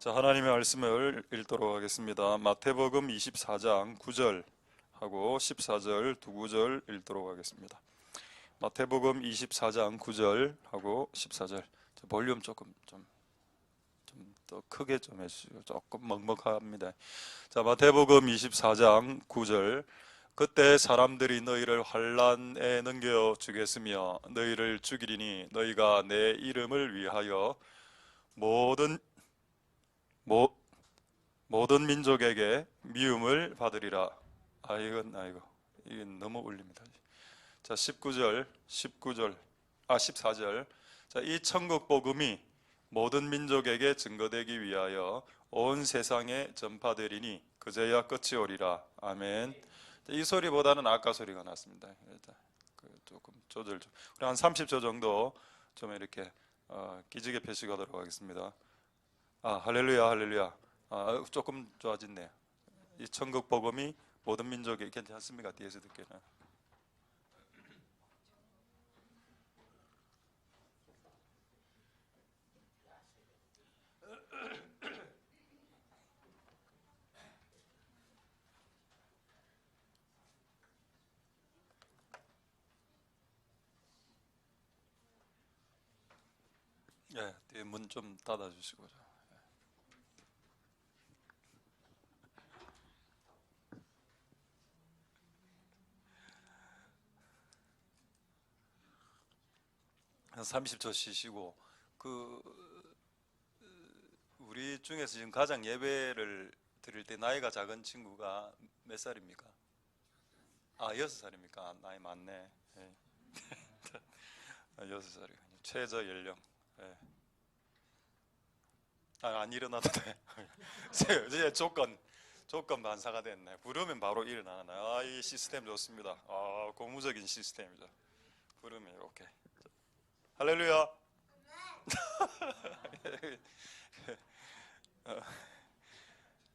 자, 하나님의 말씀을 읽도록 하겠습니다. 마태복음 24장 9절 하고 14절 두 구절 읽도록 하겠습니다. 마태복음 24장 9절 하고 14절. 볼륨 조금 좀 더 크게 좀 해주시고, 조금 먹먹합니다. 자, 마태복음 24장 9절. 그때 사람들이 너희를 환란에 넘겨 주겠으며 너희를 죽이리니 너희가 내 이름을 위하여 모든 민족에게 미움을 받으리라. 이건 너무 울립니다. 자, 14절. 자, 이 천국 복음이 모든 민족에게 증거되기 위하여 온 세상에 전파되리니 그제야 끝이 오리라. 아멘. 이 소리보다는 아까 소리가 났습니다. 조금 조절 좀. 우리 한 30초 정도 좀 이렇게 기지개 펴시도록 하겠습니다. 할렐루야, 할렐루야. 조금 좋아졌네요. 이 천국 복음이 모든 민족에 괜찮습니까? 뒤에서 듣기는. 예, 뒤에 문 좀 닫아주시고. 한 30초 쉬시고. 우리 중에서 지금 가장 예배를 드릴 때 나이가 작은 친구가 몇 살입니까? 6살입니까? 나이 많네. 예. 6살이군요. 최저 연령. 예. 안 일어나도 돼. 이제 조건 반사가 됐네. 부르면 바로 일어나네. 이 시스템 좋습니다. 고무적인 시스템이죠. 부르면 이렇게. 할렐루야.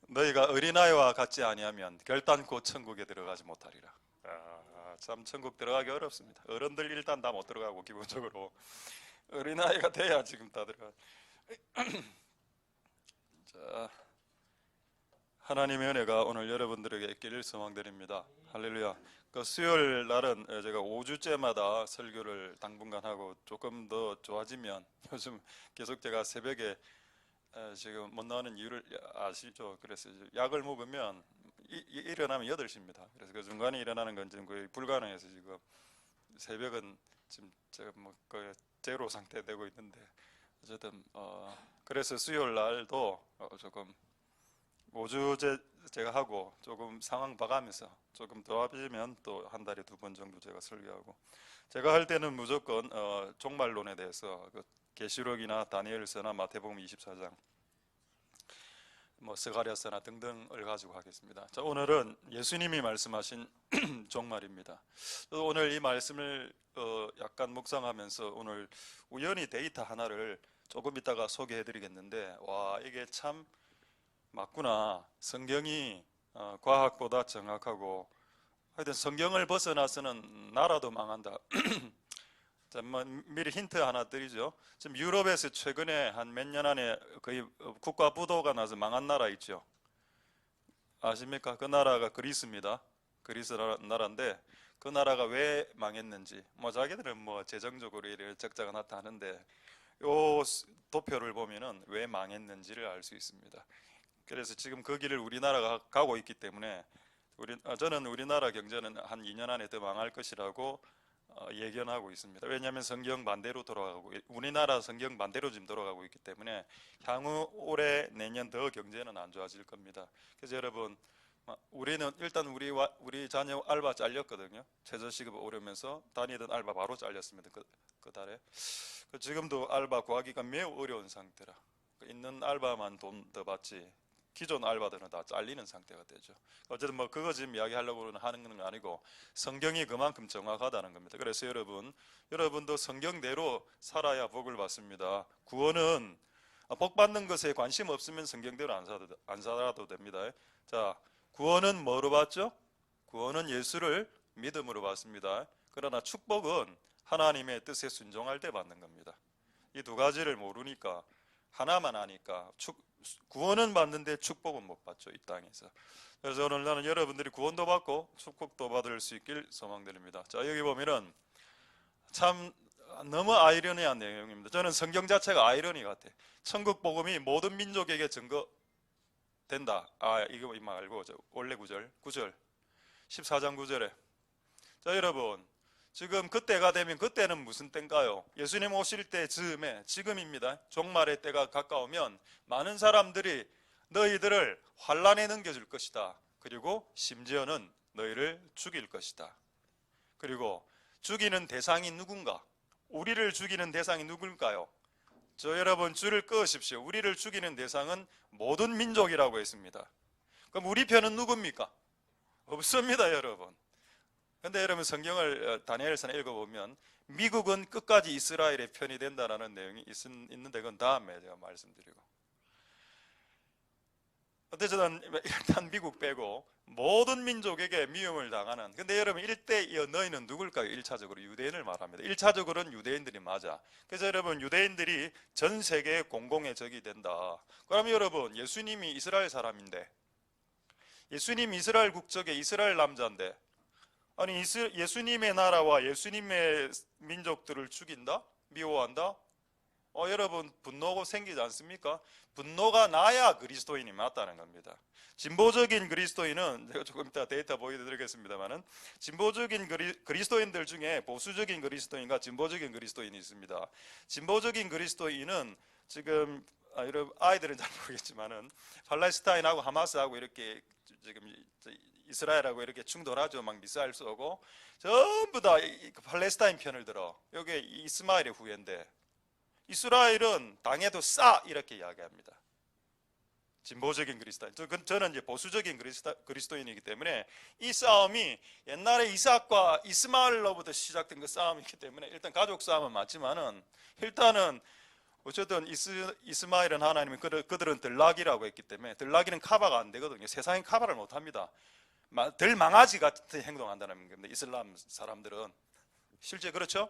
너희가 어린아이와 같지 아니하면 결단코 천국에 들어가지 못하리라. 참 천국 들어가기 어렵습니다. 어른들 일단 다 못 들어가고 기본적으로 어린아이가 돼야 지금 다 들어가. 자, 하나님의 은혜가 오늘 여러분들에게 있기를 소망드립니다. 할렐루야. 수요일 날은 제가 5주째마다 설교를 당분간 하고 조금 더 좋아지면, 요즘 계속 제가 새벽에 지금 못 나오는 이유를 아시죠? 그래서 약을 먹으면 일어나면 8시입니다. 그래서 그 중간에 일어나는 건 지금 거의 불가능해서 지금 새벽은 지금 제가 거의 제로 상태 되고 있는데, 어쨌든 그래서 수요일 날도 조금 5주째 제가 하고 조금 상황 봐가면서 조금 도와주면 또 한 달에 2번 정도 제가 설교하고, 제가 할 때는 무조건 종말론에 대해서 계시록이나 다니엘서나 마태복음 24장, 스가랴서나 등등을 가지고 하겠습니다. 자, 오늘은 예수님이 말씀하신 종말입니다. 오늘 이 말씀을 약간 묵상하면서 오늘 우연히 데이터 하나를 조금 이따가 소개해드리겠는데, 이게 참 맞구나. 성경이 과학보다 정확하고, 하여튼 성경을 벗어나서는 나라도 망한다. 자, 미리 힌트 하나 드리죠. 지금 유럽에서 최근에 한 몇 년 안에 거의 국가 부도가 나서 망한 나라 있죠. 아십니까? 그 나라가 그리스입니다. 그리스 나라인데, 그 나라가 왜 망했는지, 자기들은 재정적으로 이런 적자가 나타나는데, 요 도표를 보면은 왜 망했는지를 알 수 있습니다. 그래서 지금 그 길을 우리나라가 가고 있기 때문에 저는 우리나라 경제는 한 2년 안에 더 망할 것이라고 예견하고 있습니다. 왜냐하면 성경 반대로 돌아가고, 우리나라 성경 반대로 지금 돌아가고 있기 때문에 향후 올해 내년 더 경제는 안 좋아질 겁니다. 그래서 여러분, 우리는 일단 우리 자녀 알바 잘렸거든요. 최저시급 오르면서 다니던 알바 바로 잘렸습니다. 그 달에. 지금도 알바 구하기가 매우 어려운 상태라, 있는 알바만 돈 더 받지 기존 알바들은 다 잘리는 상태가 되죠. 어쨌든 그거 지금 이야기하려고 하는 건 아니고, 성경이 그만큼 정확하다는 겁니다. 그래서 여러분도 성경대로 살아야 복을 받습니다. 구원은 복 받는 것에 관심 없으면 성경대로 안 살아도 됩니다. 자, 구원은 뭐로 받죠? 구원은 예수를 믿음으로 받습니다. 그러나 축복은 하나님의 뜻에 순종할 때 받는 겁니다. 이 두 가지를 모르니까, 하나만 아니까 구원은 받는데 축복은 못 받죠, 이 땅에서. 그래서 오늘 나는 여러분들이 구원도 받고 축복도 받을 수 있길 소망드립니다. 자, 여기 보면은 참 너무 아이러니한 내용입니다. 저는 성경 자체가 아이러니 같아. 천국 복음이 모든 민족에게 증거된다. 이거 말고 원래 9절 14장 9절에, 자 여러분, 지금 그때가 되면, 그때는 무슨 때인가요? 예수님 오실 때 즈음에, 지금입니다. 종말의 때가 가까우면 많은 사람들이 너희들을 환란에 넘겨줄 것이다. 그리고 심지어는 너희를 죽일 것이다. 그리고 죽이는 대상이 누군가? 우리를 죽이는 대상이 누굴까요? 저 여러분, 줄을 끄십시오. 우리를 죽이는 대상은 모든 민족이라고 했습니다. 그럼 우리 편은 누굽니까? 없습니다, 여러분. 근데 여러분, 성경을 다니엘서나 읽어보면 미국은 끝까지 이스라엘의 편이 된다는 내용이 있는데, 그건 다음에 제가 말씀드리고, 어쨌든 일단 미국 빼고 모든 민족에게 미움을 당하는, 근데 여러분, 일대 너희는 누굴까요? 1차적으로 유대인을 말합니다. 1차적으로는 유대인들이 맞아. 그래서 여러분, 유대인들이 전 세계의 공공의 적이 된다. 그러면 여러분, 예수님이 이스라엘 사람인데, 예수님이 이스라엘 국적의 이스라엘 남자인데, 아니 예수님의 나라와 예수님의 민족들을 죽인다? 미워한다? 여러분, 분노가 생기지 않습니까? 분노가 나야 그리스도인이 맞다는 겁니다. 진보적인 그리스도인은, 제가 조금 이따 데이터 보여드리겠습니다만은, 진보적인 그리스도인들 중에 보수적인 그리스도인과 진보적인 그리스도인이 있습니다. 진보적인 그리스도인은 지금 여러분, 아이들은 잘 모르겠지만은 팔레스타인하고 하마스하고 이렇게 지금 이스라엘하고 이렇게 충돌하죠. 막 미사일 쏘고 전부 다 팔레스타인 편을 들어. 여기 이스마엘의 후예인데, 이스라엘은 당해도 싸 이렇게 이야기합니다. 진보적인 그리스도인. 저는 이제 보수적인 그리스도인이기 때문에 이 싸움이 옛날에 이삭과 이스마엘로부터 시작된 그 싸움이기 때문에, 일단 가족 싸움은 맞지만은, 일단은 어쨌든 이스마엘은 하나님이 그들은 들락이라고 했기 때문에, 들락이는 커버가 안 되거든요. 세상이 커버를 못 합니다. 들 망아지 같은 행동한다는 겁니다. 이슬람 사람들은 실제 그렇죠?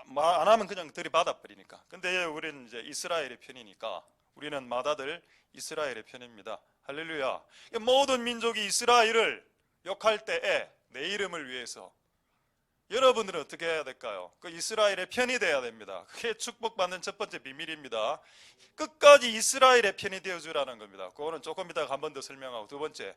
말 안 하면 그냥 들이받아 버리니까. 근데 우리는 이제 이스라엘의 편이니까 우리는 마다들 이스라엘의 편입니다. 할렐루야. 모든 민족이 이스라엘을 욕할 때에 내 이름을 위해서 여러분들은 어떻게 해야 될까요? 그 이스라엘의 편이 되어야 됩니다. 그게 축복받는 첫 번째 비밀입니다. 끝까지 이스라엘의 편이 되어주라는 겁니다. 그거는 조금 이따가 한 번 더 설명하고, 두 번째,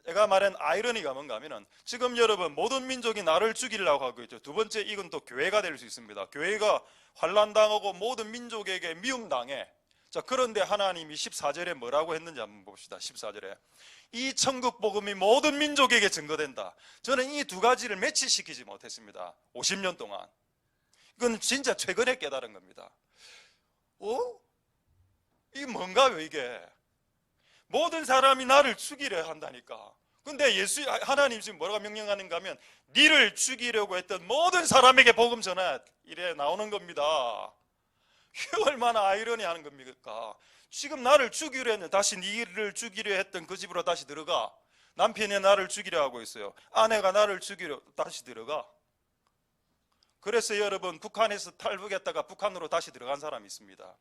제가 말한 아이러니가 뭔가 하면은, 지금 여러분 모든 민족이 나를 죽이려고 하고 있죠. 두 번째, 이건 또 교회가 될 수 있습니다. 교회가 환난당하고 모든 민족에게 미움당해. 자, 그런데 하나님이 14절에 뭐라고 했는지 한번 봅시다. 14절에 이 천국 복음이 모든 민족에게 증거된다. 저는 이 두 가지를 매치시키지 못했습니다. 50년 동안. 이건 진짜 최근에 깨달은 겁니다. 이게 뭔가요, 이게? 모든 사람이 나를 죽이려 한다니까. 근데 하나님 지금 뭐라고 명령하는가 하면, 니를 죽이려고 했던 모든 사람에게 복음 전해, 이래 나오는 겁니다. 이게 얼마나 아이러니하는 겁니까? 지금 나를 죽이려 했는데 다시 니를 죽이려 했던 그 집으로 다시 들어가. 남편이 나를 죽이려 하고 있어요. 아내가 나를 죽이려 다시 들어가. 그래서 여러분, 북한에서 탈북했다가 북한으로 다시 들어간 사람이 있습니다.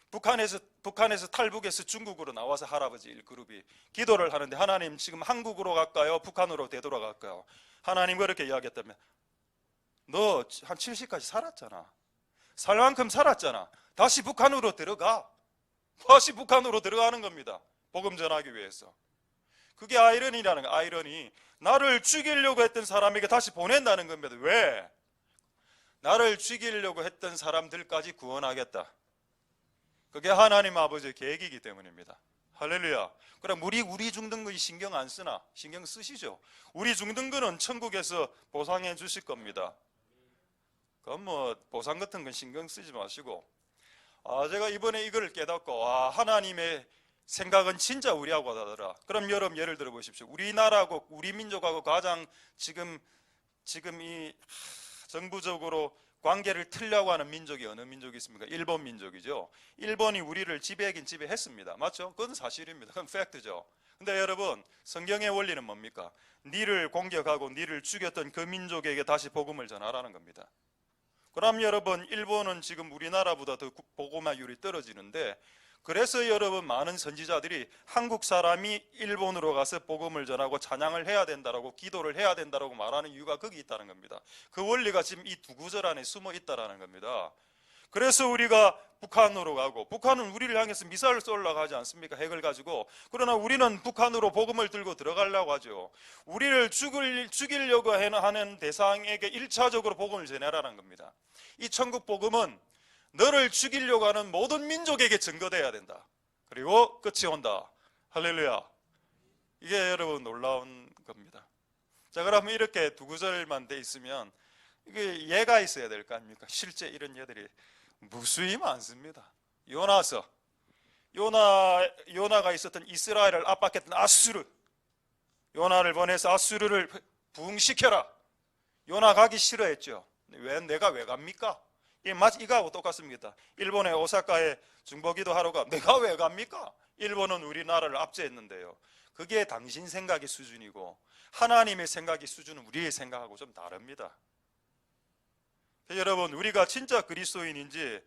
북한에서 탈북해서 중국으로 나와서 할아버지 1그룹이 기도를 하는데, 하나님 지금 한국으로 갈까요? 북한으로 되돌아갈까요? 하나님 그렇게 이야기했다면, 너 한 70까지 살았잖아. 살 만큼 살았잖아. 다시 북한으로 들어가. 다시 북한으로 들어가는 겁니다. 복음 전하기 위해서. 그게 아이러니라는 거예요. 아이러니. 나를 죽이려고 했던 사람에게 다시 보낸다는 겁니다. 왜? 나를 죽이려고 했던 사람들까지 구원하겠다. 그게 하나님 아버지의 계획이기 때문입니다. 할렐루야. 그럼 우리 죽는 거 신경 안 쓰나? 신경 쓰시죠. 우리 죽는 거는 천국에서 보상해 주실 겁니다. 그럼 뭐 보상 같은 건 신경 쓰지 마시고, 제가 이번에 이걸 깨닫고, 하나님의 생각은 진짜 우리하고 다르더라. 그럼 여러분 예를 들어 보십시오. 우리나라하고 우리 민족하고 가장 지금 이 정부적으로 관계를 틀려고 하는 민족이 어느 민족이 있습니까? 일본 민족이죠. 일본이 우리를 지배하긴 지배했습니다. 맞죠? 그건 사실입니다. 그건 팩트죠. 근데 여러분, 성경의 원리는 뭡니까? 니를 공격하고 니를 죽였던 그 민족에게 다시 복음을 전하라는 겁니다. 그럼 여러분, 일본은 지금 우리나라보다 더 복음화율이 떨어지는데, 그래서 여러분 많은 선지자들이 한국 사람이 일본으로 가서 복음을 전하고 찬양을 해야 된다라고 기도를 해야 된다라고 말하는 이유가 거기 있다는 겁니다. 그 원리가 지금 이 두 구절 안에 숨어 있다라는 겁니다. 그래서 우리가 북한으로 가고, 북한은 우리를 향해서 미사일을 쏘려고 하지 않습니까? 핵을 가지고. 그러나 우리는 북한으로 복음을 들고 들어가려고 하죠. 우리를 죽이려고 하는 대상에게 1차적으로 복음을 전해라는 겁니다. 이 천국 복음은 너를 죽이려고 하는 모든 민족에게 증거돼야 된다. 그리고 끝이 온다. 할렐루야. 이게 여러분 놀라운 겁니다. 자, 그러면 이렇게 두 구절만 돼 있으면 이게 예가 있어야 될 거 아닙니까? 실제 이런 예들이 무수히 많습니다. 요나가 있었던 이스라엘을 압박했던 아수르, 요나를 보내서 아수르를 부흥시켜라. 요나 가기 싫어했죠. 내가 왜 갑니까? 이거하고 똑같습니다. 일본의 오사카에 중보기도 하러가 내가 왜 갑니까? 일본은 우리나라를 압제했는데요. 그게 당신 생각의 수준이고 하나님의 생각의 수준은 우리의 생각하고 좀 다릅니다. 여러분, 우리가 진짜 그리스도인인지,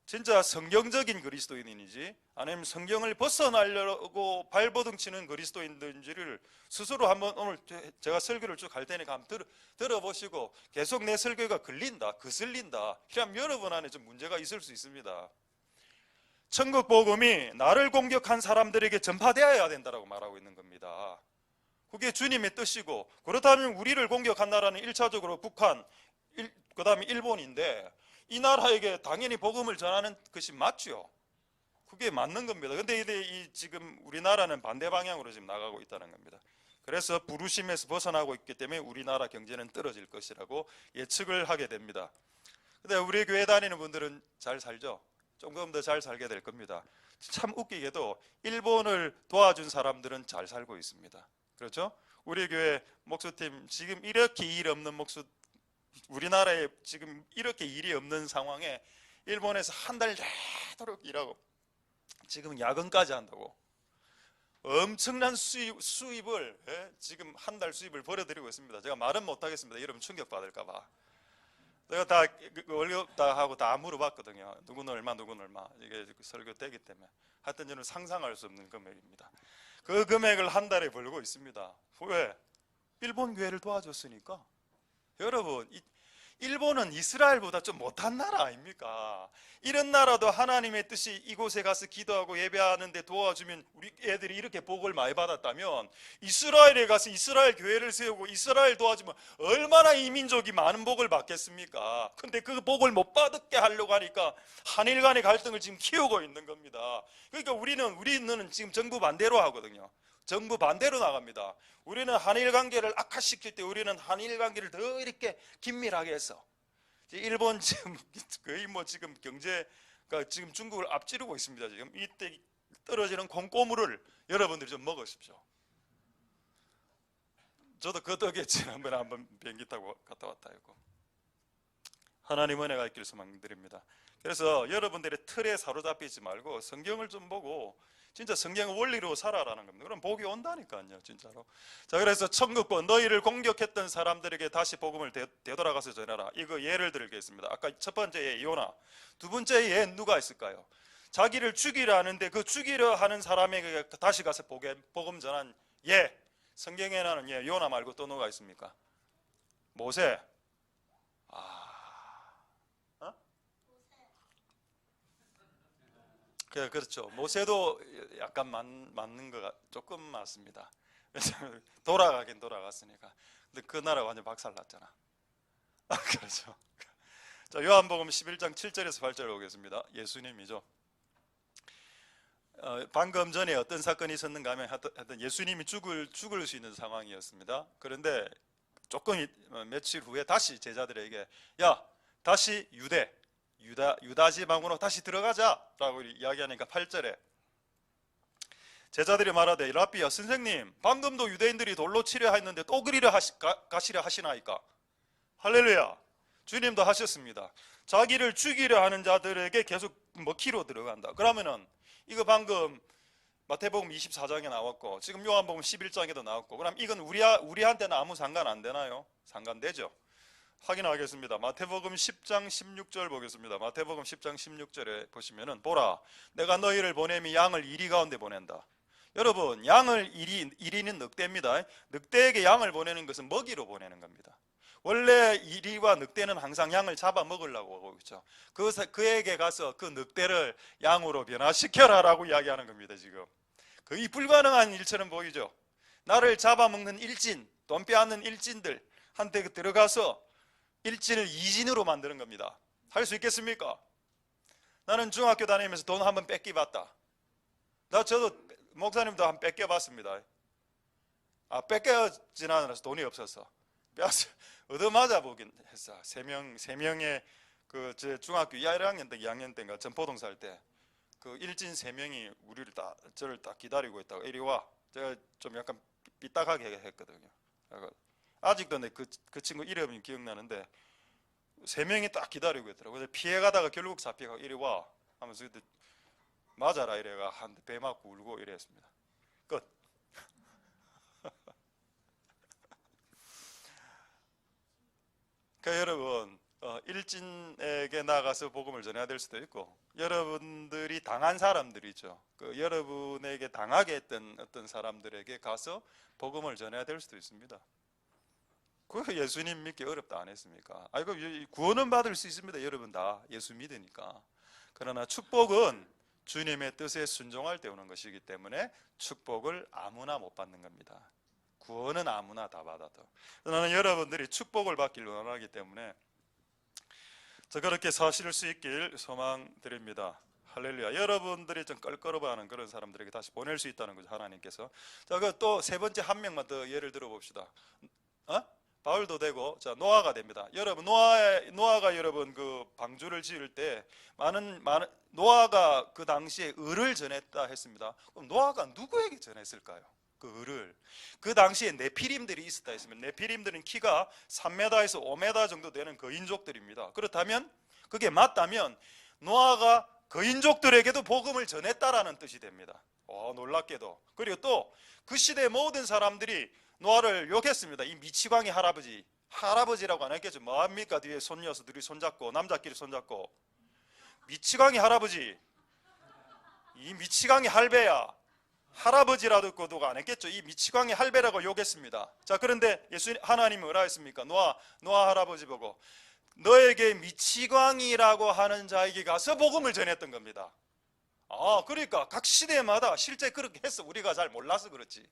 진짜 성경적인 그리스도인인지, 아니면 성경을 벗어나려고 발버둥 치는 그리스도인인지를 스스로 한번 오늘 제가 설교를 쭉 할 테니까 한번 들어보시고, 계속 내 설교가 거슬린다 그럼 여러분 안에 좀 문제가 있을 수 있습니다. 천국 복음이 나를 공격한 사람들에게 전파되어야 된다고 말하고 있는 겁니다. 그게 주님의 뜻이고, 그렇다면 우리를 공격한 나라는 1차적으로 북한, 그 다음에 일본인데 이 나라에게 당연히 복음을 전하는 것이 맞죠. 그게 맞는 겁니다. 그런데 지금 우리나라는 반대 방향으로 지금 나가고 있다는 겁니다. 그래서 부르심에서 벗어나고 있기 때문에 우리나라 경제는 떨어질 것이라고 예측을 하게 됩니다. 근데 우리 교회 다니는 분들은 잘 살죠. 조금 더 잘 살게 될 겁니다. 참 웃기게도 일본을 도와준 사람들은 잘 살고 있습니다. 그렇죠? 우리 교회 목수팀 지금 이렇게 일 없는 우리나라에 지금 이렇게 일이 없는 상황에 일본에서 한 달 내도록 일하고 지금 야근까지 한다고 엄청난 수입을 지금 한 달 수입을 벌어들이고 있습니다. 제가 말은 못하겠습니다. 여러분 충격받을까봐. 내가 다 월급 다 하고 다 물어봤거든요. 누구는 얼마 누구는 얼마 이게 설교되기 때문에 하여튼 저는 상상할 수 없는 금액입니다. 그 금액을 한 달에 벌고 있습니다. 왜? 일본 교회를 도와줬으니까. 여러분, 일본은 이스라엘보다 좀 못한 나라 아닙니까? 이런 나라도 하나님의 뜻이 이곳에 가서 기도하고 예배하는데 도와주면 우리 애들이 이렇게 복을 많이 받았다면 이스라엘에 가서 이스라엘 교회를 세우고 이스라엘 도와주면 얼마나 이 민족이 많은 복을 받겠습니까? 근데 그 복을 못 받게 하려고 하니까 한일 간의 갈등을 지금 키우고 있는 겁니다. 그러니까 우리는 지금 정부 반대로 하거든요. 정부 반대로 나갑니다. 우리는 한일 관계를 악화시킬 때 우리는 한일 관계를 더 이렇게 긴밀하게 해서 일본 지금 거의 지금 경제가 지금 중국을 앞지르고 있습니다. 지금 이때 떨어지는 콩고물을 여러분들이 좀 먹으십시오. 저도 그 덕에 지난번에 한번 비행기 타고 갔다 왔다 했고 하나님 은혜가 있길 소망드립니다. 그래서 여러분들의 틀에 사로잡히지 말고 성경을 좀 보고 진짜 성경의 원리로 살아라는 겁니다. 그럼 복이 온다니까요, 진짜로. 자, 그래서 천국권 너희를 공격했던 사람들에게 다시 복음을 되돌아가서 전하라. 이거 예를 들겠습니다. 아까 첫 번째 예 요나, 두 번째 예 누가 있을까요? 자기를 죽이려 하는데 그 죽이려 하는 사람에게 다시 가서 복음 전한 예. 성경에는 예 요나 말고 또 누가 있습니까? 모세. 그렇죠. 모세도 약간 맞는 거가 조금 맞습니다. 돌아가긴 돌아갔으니까. 근데 그 나라 완전 박살났잖아. 그렇죠. 자, 요한복음 11장 7절에서 8절 보겠습니다. 예수님이죠. 방금 전에 어떤 사건이 있었는가 하면 하여튼 예수님이 죽을 수 있는 상황이었습니다. 그런데 조금 며칠 후에 다시 제자들에게 야, 다시 유다 지방으로 다시 들어가자라고 이야기하니까 8절에 제자들이 말하되 라비야 선생님 방금도 유대인들이 돌로 치려 했는데 또 그리려 가시려 하시나이까. 할렐루야. 주님도 하셨습니다. 자기를 죽이려 하는 자들에게 계속 먹히러 들어간다. 그러면은 이거 방금 마태복음 24장에 나왔고 지금 요한복음 11장에도 나왔고 그럼 이건 우리한테는 아무 상관 안 되나요? 상관되죠. 확인하겠습니다. 마태복음 10장 16절 보겠습니다. 마태복음 10장 16절에 보시면은 보라 내가 너희를 보내미 양을 이리 가운데 보낸다. 여러분 양을 이리는 늑대입니다. 늑대에게 양을 보내는 것은 먹이로 보내는 겁니다. 원래 이리와 늑대는 항상 양을 잡아 먹으려고 하고 있죠. 그에게 가서 그 늑대를 양으로 변화시켜라라고 이야기하는 겁니다. 지금 거의 불가능한 일처럼 보이죠. 나를 잡아먹는 일진, 돈 빼앗는 일진들한테 들어가서 일진을 이진으로 만드는 겁니다. 할 수 있겠습니까? 나는 중학교 다니면서 돈 한번 뺏기봤다. 저도 목사님도 한번 뺏겨봤습니다. 뺏겨지는 않아서 돈이 없어서 얻어맞아 보긴 했어. 세 명의 제 중학교 1학년 때 2학년 때인가 전포동 살 때 그 일진 3명이 저를 딱 기다리고 있다가 이리 와. 제가 좀 약간 삐딱하게 했거든요. 아직도 그 친구 이름이 기억나는데 3명이 딱 기다리고 있더라고요. 피해가다가 결국 잡혀가 이리 와 하면서 맞아라 이래가 한 배 맞고 울고 이랬습니다. 끝. 그러니까 여러분 일진에게 나가서 복음을 전해야 될 수도 있고 여러분들이 당한 사람들이죠. 여러분에게 당하게 했던 어떤 사람들에게 가서 복음을 전해야 될 수도 있습니다. 그 예수님 믿기 어렵다 안 했습니까? 이거 구원은 받을 수 있습니다. 여러분 다 예수 믿으니까. 그러나 축복은 주님의 뜻에 순종할 때 오는 것이기 때문에 축복을 아무나 못 받는 겁니다. 구원은 아무나 다 받아도. 나는 여러분들이 축복을 받기를 원하기 때문에 그렇게 사실 수 있길 소망드립니다. 할렐루야. 여러분들이 좀 껄끄러워하는 그런 사람들에게 다시 보낼 수 있다는 거죠. 하나님께서. 또 세 번째 한 명만 더 예를 들어봅시다. 바울도 되고 노아가 됩니다. 여러분 노아가 여러분 그 방주를 지을 때 많은 노아가 그 당시에 을을 전했다 했습니다. 그럼 노아가 누구에게 전했을까요? 그 을을. 그 당시에 네피림들이 있었다 했으면 네피림들은 키가 3m에서 5m 정도 되는 거인족들입니다. 그렇다면 그게 맞다면 노아가 거인족들에게도 복음을 전했다라는 뜻이 됩니다. 놀랍게도. 그리고 또 그 시대의 모든 사람들이 노아를 욕했습니다. 이 미치광이 할아버지라고 안 했겠죠. 뭐합니까? 뒤에 손녀서들이 손잡고 남자끼리 손잡고 미치광이 할아버지, 이 미치광이 할배야, 할아버지라도 거도가 안 했겠죠. 이 미치광이 할배라고 욕했습니다. 그런데 하나님은 뭐라 했습니까? 노아 할아버지 보고 너에게 미치광이라고 하는 자에게 가서 복음을 전했던 겁니다. 그러니까 각 시대마다 실제 그렇게 했어. 우리가 잘 몰라서 그렇지.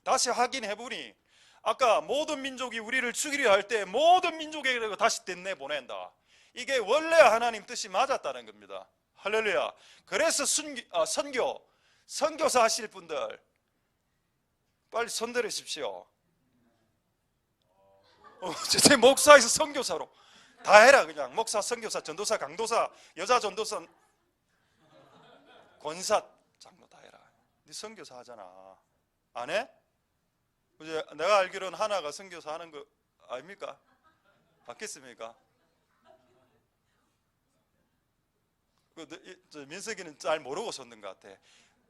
다시 확인해보니 아까 모든 민족이 우리를 죽이려 할 때 모든 민족에게 다시 내보낸다. 이게 원래 하나님 뜻이 맞았다는 겁니다. 할렐루야. 그래서 선교사 하실 분들 빨리 손들으십시오. 제 목사에서 선교사로 다 해라. 그냥 목사, 선교사, 전도사, 강도사, 여자 전도사, 권사, 장로 다 해라. 네 선교사 하잖아. 안 해? 이제 내가 알기로는 하나가 선교사 하는 거 아닙니까? 받겠습니까? 민석이는 잘 모르고 섰는 것 같아.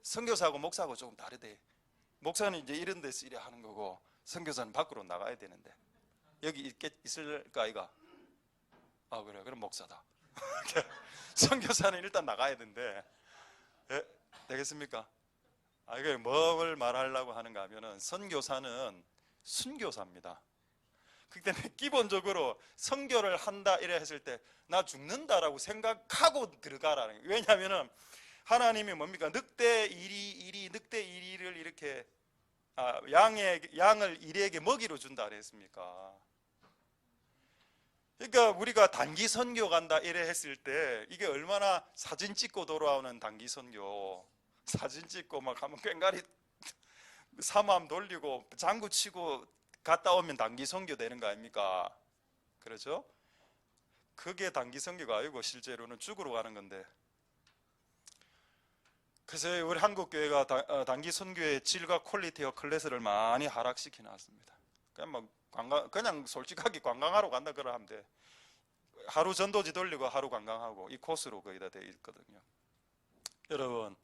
선교사하고 목사하고 조금 다르대. 목사는 이제 이런 데서 일해 하는 거고 선교사는 밖으로 나가야 되는데 여기 있을까 아이가? 그래 그럼 목사다. 선교사는 일단 나가야 되는데 되겠습니까? 이게 뭘 말하려고 하는가 하면은 선교사는 순교사입니다. 그렇기 때문에 기본적으로 선교를 한다 이래 했을 때 나 죽는다라고 생각하고 들어가라는 거예요. 왜냐하면은 하나님이 뭡니까? 늑대 이리를 이렇게 양을 이리에게 먹이로 준다 그랬습니까? 그러니까 우리가 단기 선교 간다 이래 했을 때 이게 얼마나 사진 찍고 돌아오는 단기 선교, 사진 찍고 막 하면 꽹가리 사모함 돌리고 장구 치고 갔다 오면 단기 선교 되는 거 아닙니까? 그렇죠? 그게 단기 선교가 아니고 실제로는 죽으러 가는 건데. 그래서 우리 한국 교회가 단기 선교의 질과 퀄리티와 클래스를 많이 하락시켜 놨습니다. 그냥 솔직하게 관광하러 간다 그러 하면 돼. 하루 전도지 돌리고 하루 관광하고 이 코스로 거의 다 돼 있거든요. 여러분,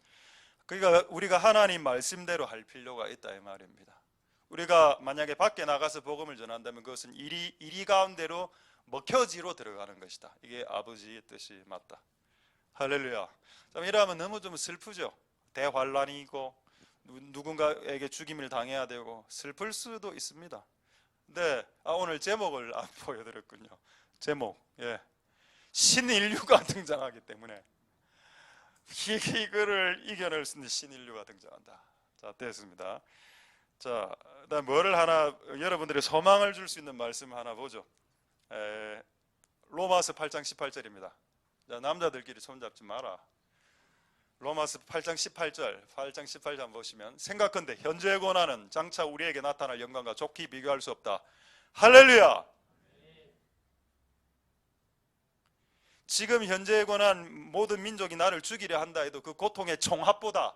그러니까 우리가 하나님 말씀대로 할 필요가 있다 이 말입니다. 우리가 만약에 밖에 나가서 복음을 전한다면 그것은 이리 가운데로 먹혀지로 들어가는 것이다. 이게 아버지의 뜻이 맞다. 할렐루야. 이러면 너무 좀 슬프죠. 대환란이고 누군가에게 죽임을 당해야 되고 슬플 수도 있습니다. 근데 오늘 제목을 안 보여드렸군요. 제목, 신인류가 등장하기 때문에 이거를 이겨낼 수 있는 신인류가 등장한다. 자, 됐습니다. 자, 그다음 뭐를 하나 여러분들의 소망을 줄 수 있는 말씀 하나 보죠. 로마서 8장 18절입니다. 자, 남자들끼리 손잡지 마라. 로마서 8장 18절 보시면 생각컨대 현재의 고난은 장차 우리에게 나타날 영광과 좋게 비교할 수 없다. 할렐루야. 지금 현재의 고난, 모든 민족이 나를 죽이려 한다 해도 그 고통의 총합보다,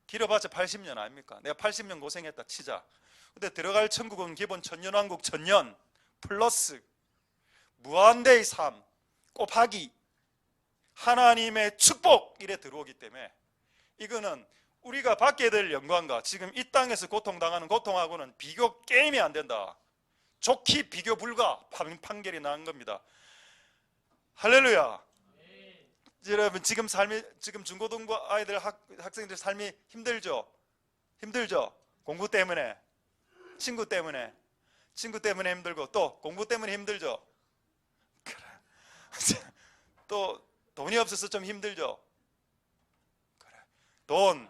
길어봤자 80년 아닙니까? 내가 80년 고생했다 치자. 근데 들어갈 천국은 기본 천년왕국 천년 플러스 무한대의 삶 곱하기 하나님의 축복 이래 들어오기 때문에 이거는 우리가 받게 될 영광과 지금 이 땅에서 고통당하는 고통하고는 비교 게임이 안 된다. 좋게 비교 불가 판결이 나는 겁니다. 할렐루야. 여러분 지금 중고등부 아이들 학생들 삶이 힘들죠? 공부 때문에, 친구 때문에 힘들고 또 공부 때문에 힘들죠? 그래. 또 돈이 없어서 좀 힘들죠? 그래. 돈,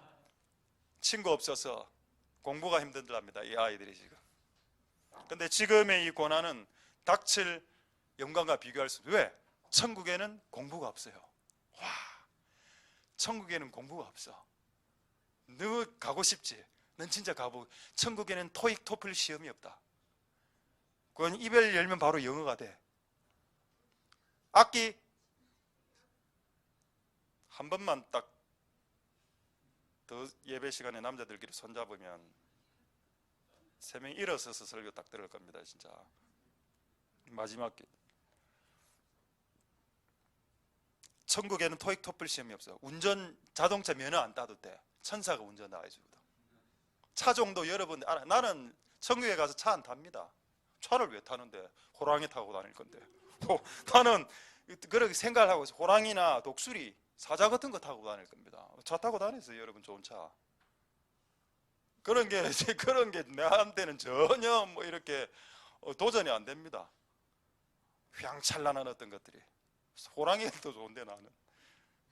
친구 없어서 공부가 힘들답니다. 이 아이들이 지금. 근데 지금의 이 고난은 닥칠 영광과 비교할 수 없어요. 왜? 천국에는 공부가 없어요. 와, 천국에는 공부가 없어. 너 가고 싶지? 넌 진짜 가보고. 천국에는 토익 토플 시험이 없다. 그건 입을 열면 바로 영어가 돼. 악기 한 번만 딱 더 예배 시간에 남자들끼리 손잡으면 3명 일어서서 설교 딱 들을 겁니다. 진짜 마지막 천국에는 토익 토플 시험이 없어. 운전 자동차 면허 안 따도 돼. 천사가 운전 나와주거든. 차 정도 여러분 알아. 나는 천국에 가서 차 안 탑니다. 차를 왜 타는데? 호랑이 타고 다닐 건데. 나는 그렇게 생각을 하고 있어요. 호랑이나 독수리, 사자 같은 거 타고 다닐 겁니다. 차 타고 다니세요, 여러분. 좋은 차. 그런 게 나한테는 전혀 뭐 이렇게 도전이 안 됩니다. 휘황찬란한 어떤 것들이. 호랑이가 더 좋은데 나는.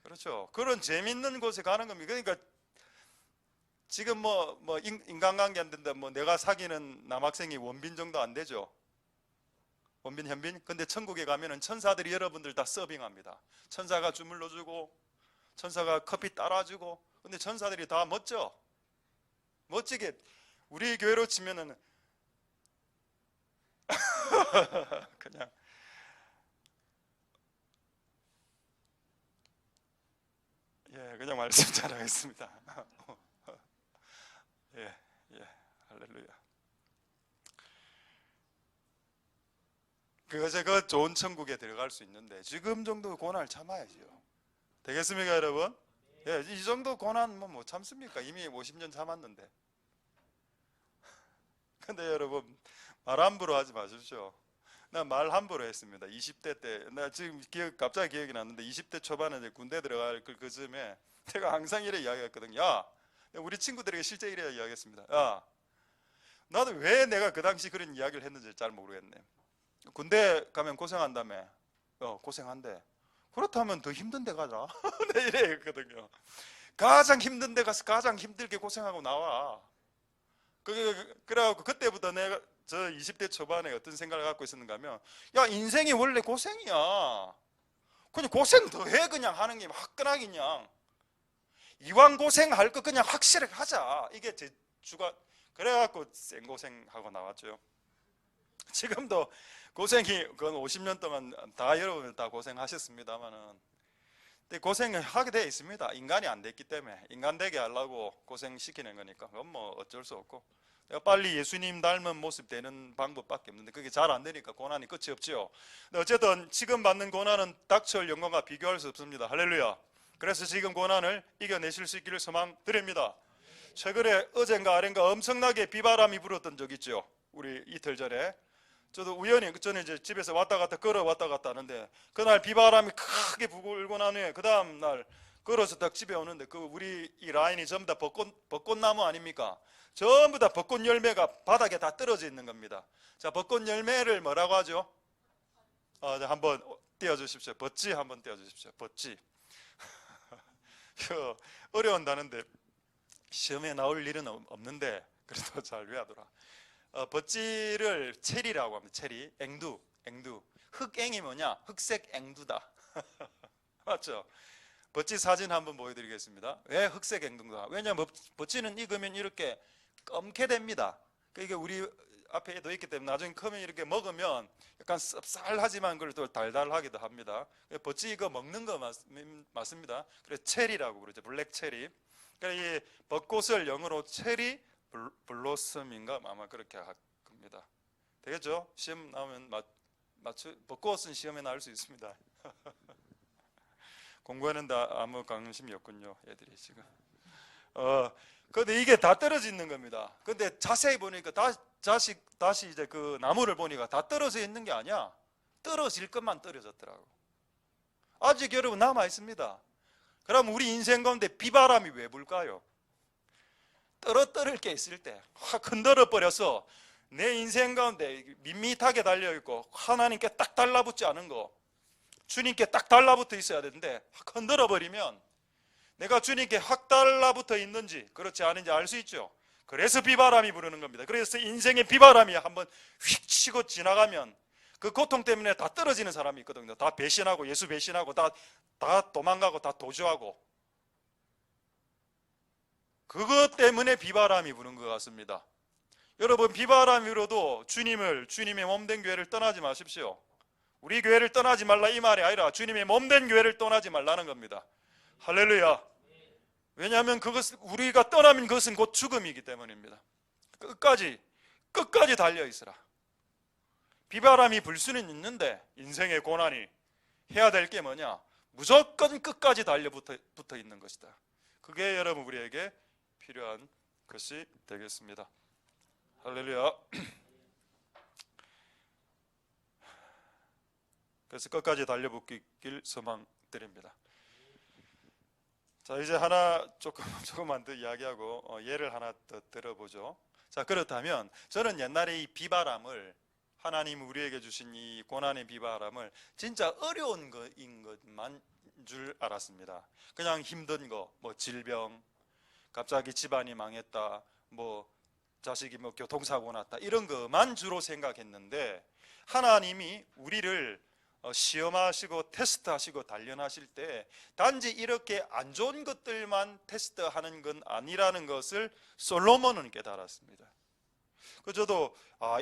그렇죠. 그런 재밌는 곳에 가는 겁니다. 그러니까 지금 뭐 인간관계 안 된다. 뭐 내가 사귀는 남학생이 원빈 정도 안 되죠. 원빈, 현빈. 근데 천국에 가면은 천사들이 여러분들 다 서빙합니다. 천사가 주물러주고, 천사가 커피 따라주고. 근데 천사들이 다 멋져. 멋지게. 우리 교회로 치면은 그냥 그냥 말씀 잘하겠습니다. 할렐루야. 그것이 그 좋은 천국에 들어갈 수 있는데 지금 정도 고난을 참아야죠. 되겠습니까, 여러분? 이 정도 고난 못 참습니까? 이미 50년 참았는데. 근데 여러분 말 함부로 하지 마십시오. 나 말 함부로 했습니다. 20대 때. 나 지금 갑자기 기억이 났는데 20대 초반에 이제 군대 들어갈 그 즈음에 제가 항상 이래 이야기했거든요. 야, 우리 친구들에게 실제 이래 이야기했습니다. 야, 나도 왜 내가 그 당시 그런 이야기를 했는지 잘 모르겠네. 군대 가면 고생한다며. 고생한대. 그렇다면 더 힘든 데 가자. 네, 이래 했거든요. 가장 힘든 데 가서 가장 힘들게 고생하고 나와. 그래갖고 그때부터 내가 저 20대 초반에 어떤 생각을 갖고 있었는가 하면, 야, 인생이 원래 고생이야. 그냥 고생 더 해. 그냥 하는 게 화끈하게 그냥. 이왕 고생할 거 그냥 확실하게 하자. 이게 제 주관. 그래갖고 생고생하고 나왔죠. 지금도 고생이 그건 50년 동안 다 여러분 다 고생하셨습니다만은, 근데 고생을 하게 돼 있습니다. 인간이 안 됐기 때문에. 인간 되게 하려고 고생시키는 거니까 그건 뭐 어쩔 수 없고, 내가 빨리 예수님 닮은 모습 되는 방법밖에 없는데 그게 잘 안 되니까 고난이 끝이 없죠. 근데 어쨌든 지금 받는 고난은 닥쳐올 영광과 비교할 수 없습니다. 할렐루야. 그래서 지금 고난을 이겨내실 수 있기를 소망드립니다. 최근에 어젠가 아ren가 엄청나게 비바람이 불었던 적 있죠. 우리 이틀 전에 저도 우연히 전에 이제 집에서 왔다 갔다 걸어 왔다 갔다 하는데 그날 비바람이 크게 불고 난 후에 그 다음 날 걸어서 딱 집에 오는데 그 우리 이 라인이 전부 다 벚꽃나무 아닙니까? 전부 다 벚꽃 열매가 바닥에 다 떨어져 있는 겁니다. 자, 벚꽃 열매를 뭐라고 하죠? 한번 띄워주십시오. 벚지 한번 띄워주십시오. 벚지. 어려운 단어인데 시험에 나올 일은 없는데 그래도 잘 외우더라. 벚지를 체리라고 합니다. 체리, 앵두. 흑앵이 뭐냐? 흑색 앵두다. 맞죠? 벚지 사진 한번 보여드리겠습니다. 왜 흑색 앵두인가? 왜냐하면 벚지는 익으면 이렇게 검게 됩니다. 이게 우리 앞에도 있기 때문에 나중에 크면 이렇게 먹으면 약간 쌉쌀하지만 그래도 달달하기도 합니다. 벚지 이거 먹는 거 맞습니다. 그래서 체리라고 그러죠. 블랙 체리. 그러니까 이 벚꽃을 영어로 체리 블로썸인가 아마 그렇게 할 겁니다. 되겠죠? 시험 나오면 벚꽃은 시험에 나올 수 있습니다. 공부하는데 아무 관심이 없군요, 애들이 지금. 근데 이게 다 떨어져 있는 겁니다. 근데 자세히 보니까 다시 이제 그 나무를 보니까 다 떨어져 있는 게 아니야. 떨어질 것만 떨어졌더라고. 아직 여러분 남아 있습니다. 그럼 우리 인생 가운데 비바람이 왜 불까요? 떨어뜨릴 게 있을 때 확 흔들어 버려서 내 인생 가운데 밋밋하게 달려있고 하나님께 딱 달라붙지 않은 거, 주님께 딱 달라붙어 있어야 되는데 확 흔들어 버리면 내가 주님께 확 달라붙어 있는지 그렇지 않은지 알 수 있죠. 그래서 비바람이 부르는 겁니다. 그래서 인생의 비바람이 한번 휙 치고 지나가면 그 고통 때문에 다 떨어지는 사람이 있거든요. 다 배신하고 예수 배신하고 다 도망가고 다 도주하고, 그것 때문에 비바람이 부는 것 같습니다. 여러분, 비바람이 불어도 주님의 몸된 교회를 떠나지 마십시오. 우리 교회를 떠나지 말라 이 말이 아니라 주님의 몸된 교회를 떠나지 말라는 겁니다. 할렐루야. 왜냐하면 우리가 떠나면 그것은 곧 죽음이기 때문입니다. 끝까지 달려 있으라. 비바람이 불 수는 있는데 인생의 고난이 해야 될 게 뭐냐? 무조건 끝까지 붙어 있는 것이다. 그게 여러분 우리에게 필요한 것이 되겠습니다. 할렐루야. 그래서 끝까지 달려붙길 소망드립니다. 자, 이제 하나 조금만 더 이야기하고 예를 하나 더 들어보죠. 자, 그렇다면 저는 옛날에 이 비바람을, 하나님 우리에게 주신 이 고난의 비바람을 진짜 어려운 거인 것만 줄 알았습니다. 그냥 힘든 거, 뭐 질병, 갑자기 집안이 망했다, 뭐 자식이 뭐 교통사고 났다, 이런 것만 주로 생각했는데 하나님이 우리를 시험하시고 테스트하시고 단련하실 때 단지 이렇게 안 좋은 것들만 테스트하는 건 아니라는 것을 솔로몬은 깨달았습니다. 저도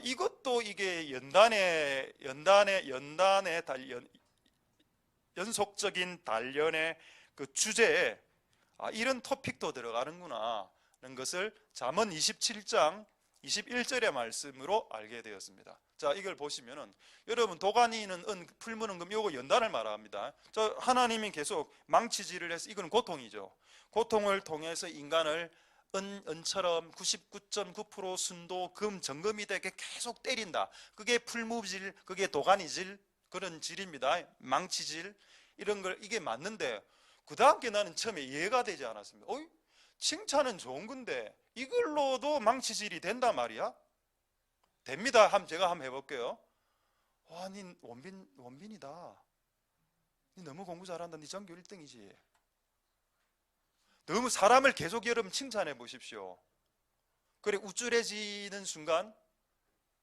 이것도 이게 연속적인 단련의 그 주제에 이런 토픽도 들어가는구나 하는 것을 잠언 27장 21절의 말씀으로 알게 되었습니다. 자, 이걸 보시면은 여러분, 도가니는 은, 풀무는 금, 요거 연단을 말합니다. 저 하나님이 계속 망치질을 해서, 이건 고통이죠. 고통을 통해서 인간을 은처럼 99.9% 순도, 금, 정금이 되게 계속 때린다. 그게 풀무질, 그게 도가니질, 그런 질입니다. 망치질, 이런 걸, 이게 맞는데 그 다음 게 나는 처음에 이해가 되지 않았습니다. 칭찬은 좋은 건데 이걸로도 망치질이 된단 말이야? 됩니다. 제가 한번 해볼게요. 와, 니 원빈이다. 니 너무 공부 잘한다. 니 전교 1등이지. 너무 사람을 계속 여러분 칭찬해 보십시오. 그래 우쭐해지는 순간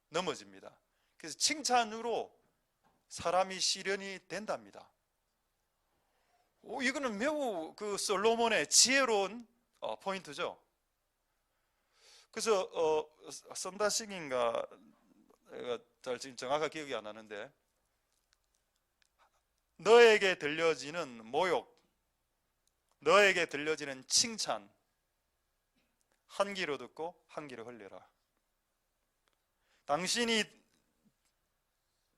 넘어집니다. 그래서 칭찬으로 사람이 실현이 된답니다. 이거는 매우 그 솔로몬의 지혜로운 포인트죠. 그래서 썬다식인가 잘 지금 정확하게 기억이 안 나는데, 너에게 들려지는 모욕, 너에게 들려지는 칭찬 한 귀로 듣고 한 귀로 흘려라. 당신이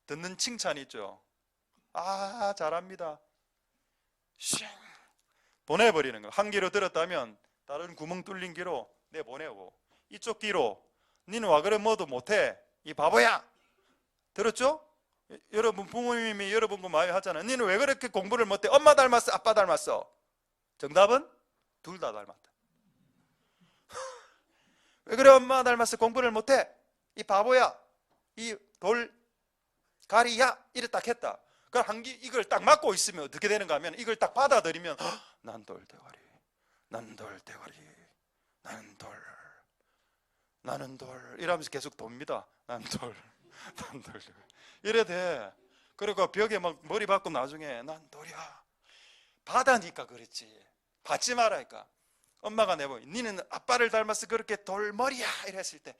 듣는 칭찬이 있죠. 잘합니다. 쉥 보내버리는 거. 한 귀로 들었다면 다른 구멍 뚫린 귀로 내보내고, 이쪽 귀로 니는 와 그래 뭐도 못해 이 바보야 들었죠? 여러분 부모님이 여러분 거 많이 하잖아요. 너는 왜 그렇게 공부를 못해? 엄마 닮았어? 아빠 닮았어? 정답은 둘 다 닮았다. 왜 그래 엄마 닮았어? 공부를 못해? 이 바보야, 이 돌가리야, 이래 딱 했다. 그럼 이걸 딱 막고 있으면 어떻게 되는가 하면, 이걸 딱 받아들이면 난 돌대가리, 난 돌대가리, 나는 돌 이러면서 계속 돕니다. 난 돌, 난 돌. 이래 돼. 그리고 벽에 막 머리 박고 나중에 난 돌이야. 받아니까 그렇지. 받지 말라니까. 엄마가 내보니 니는 아빠를 닮아서 그렇게 돌머리야 이랬을 때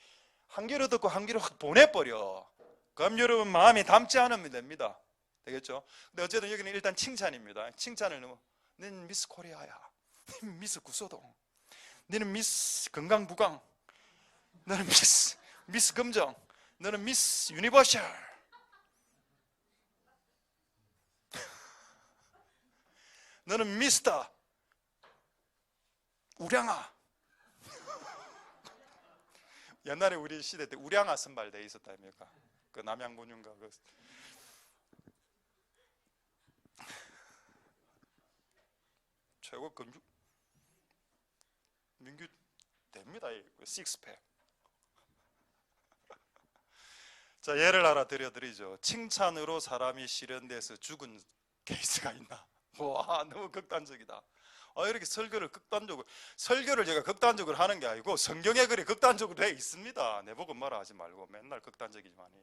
한 귀로 듣고 한 귀로 확 보내버려. 그럼 여러분 마음에 담지 않으면 됩니다. 되겠죠? 근데 어쨌든 여기는 일단 칭찬입니다. 칭찬을 넣으면 너는 미스 코리아야, 너는 미스 구소동, 너는 미스 건강부강, 너는 미스 금정, 너는 미스 유니버셜, 너는 미스터 우량아. 옛날에 우리 시대 때 우량아 선발대회 있었다 아닙니까? 그 남양군인가 그 최고 금주 민규 됩니다. 식스팩. 자, 예를 하나 드리죠. 칭찬으로 사람이 실현돼서 죽은 케이스가 있나? 와, 너무 극단적이다. 이렇게 설교를 제가 극단적으로 하는 게 아니고 성경에 그리 극단적으로 돼 있습니다. 내보고 뭐라 하지 말고 맨날 극단적이지만이.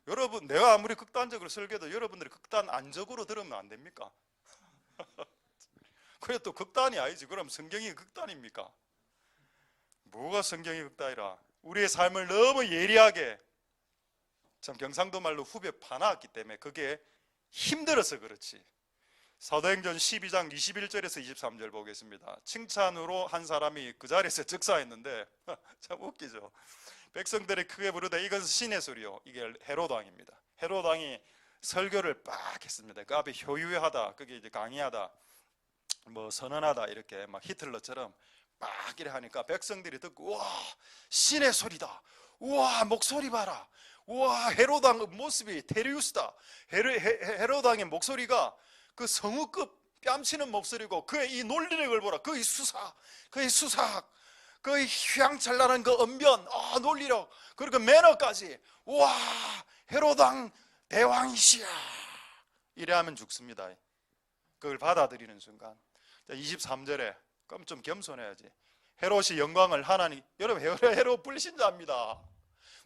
여러분, 내가 아무리 극단적으로 설교해도 여러분들이 극단 안적으로 들으면 안 됩니까? 그래 또 극단이 아니지. 그럼 성경이 극단입니까? 뭐가 성경이 극단이라? 우리의 삶을 너무 예리하게, 참 경상도 말로 후벼 파놨기 때문에 그게 힘들어서 그렇지. 사도행전 12장 21절에서 23절 보겠습니다. 칭찬으로 한 사람이 그 자리에서 즉사했는데 참 웃기죠. 백성들이 크게 부르되 이것은 신의 소리요. 이게 헤롯 왕입니다. 헤롯 왕이 설교를 빡 했습니다. 그 앞에 효유하다, 그게 이제 강의하다, 뭐 선언하다, 이렇게 막 히틀러처럼 막 이래 하니까 백성들이 듣고 와, 신의 소리다. 우와, 목소리 봐라. 우와, 헤롯 왕 모습이 테리우스다. 헤롯 왕의 목소리가 그 성우급 뺨치는 목소리고, 그의 이 논리력을 보라. 그의 수사, 그의 휘황찬란한 그 언변, 논리력, 그리고 매너까지. 와, 헤롯 왕 대왕이시야. 이래 하면 죽습니다. 그걸 받아들이는 순간. 23절에 그럼 좀 겸손해야지. 헤롯이 영광을 하나님, 여러분 헤롯 불신자입니다.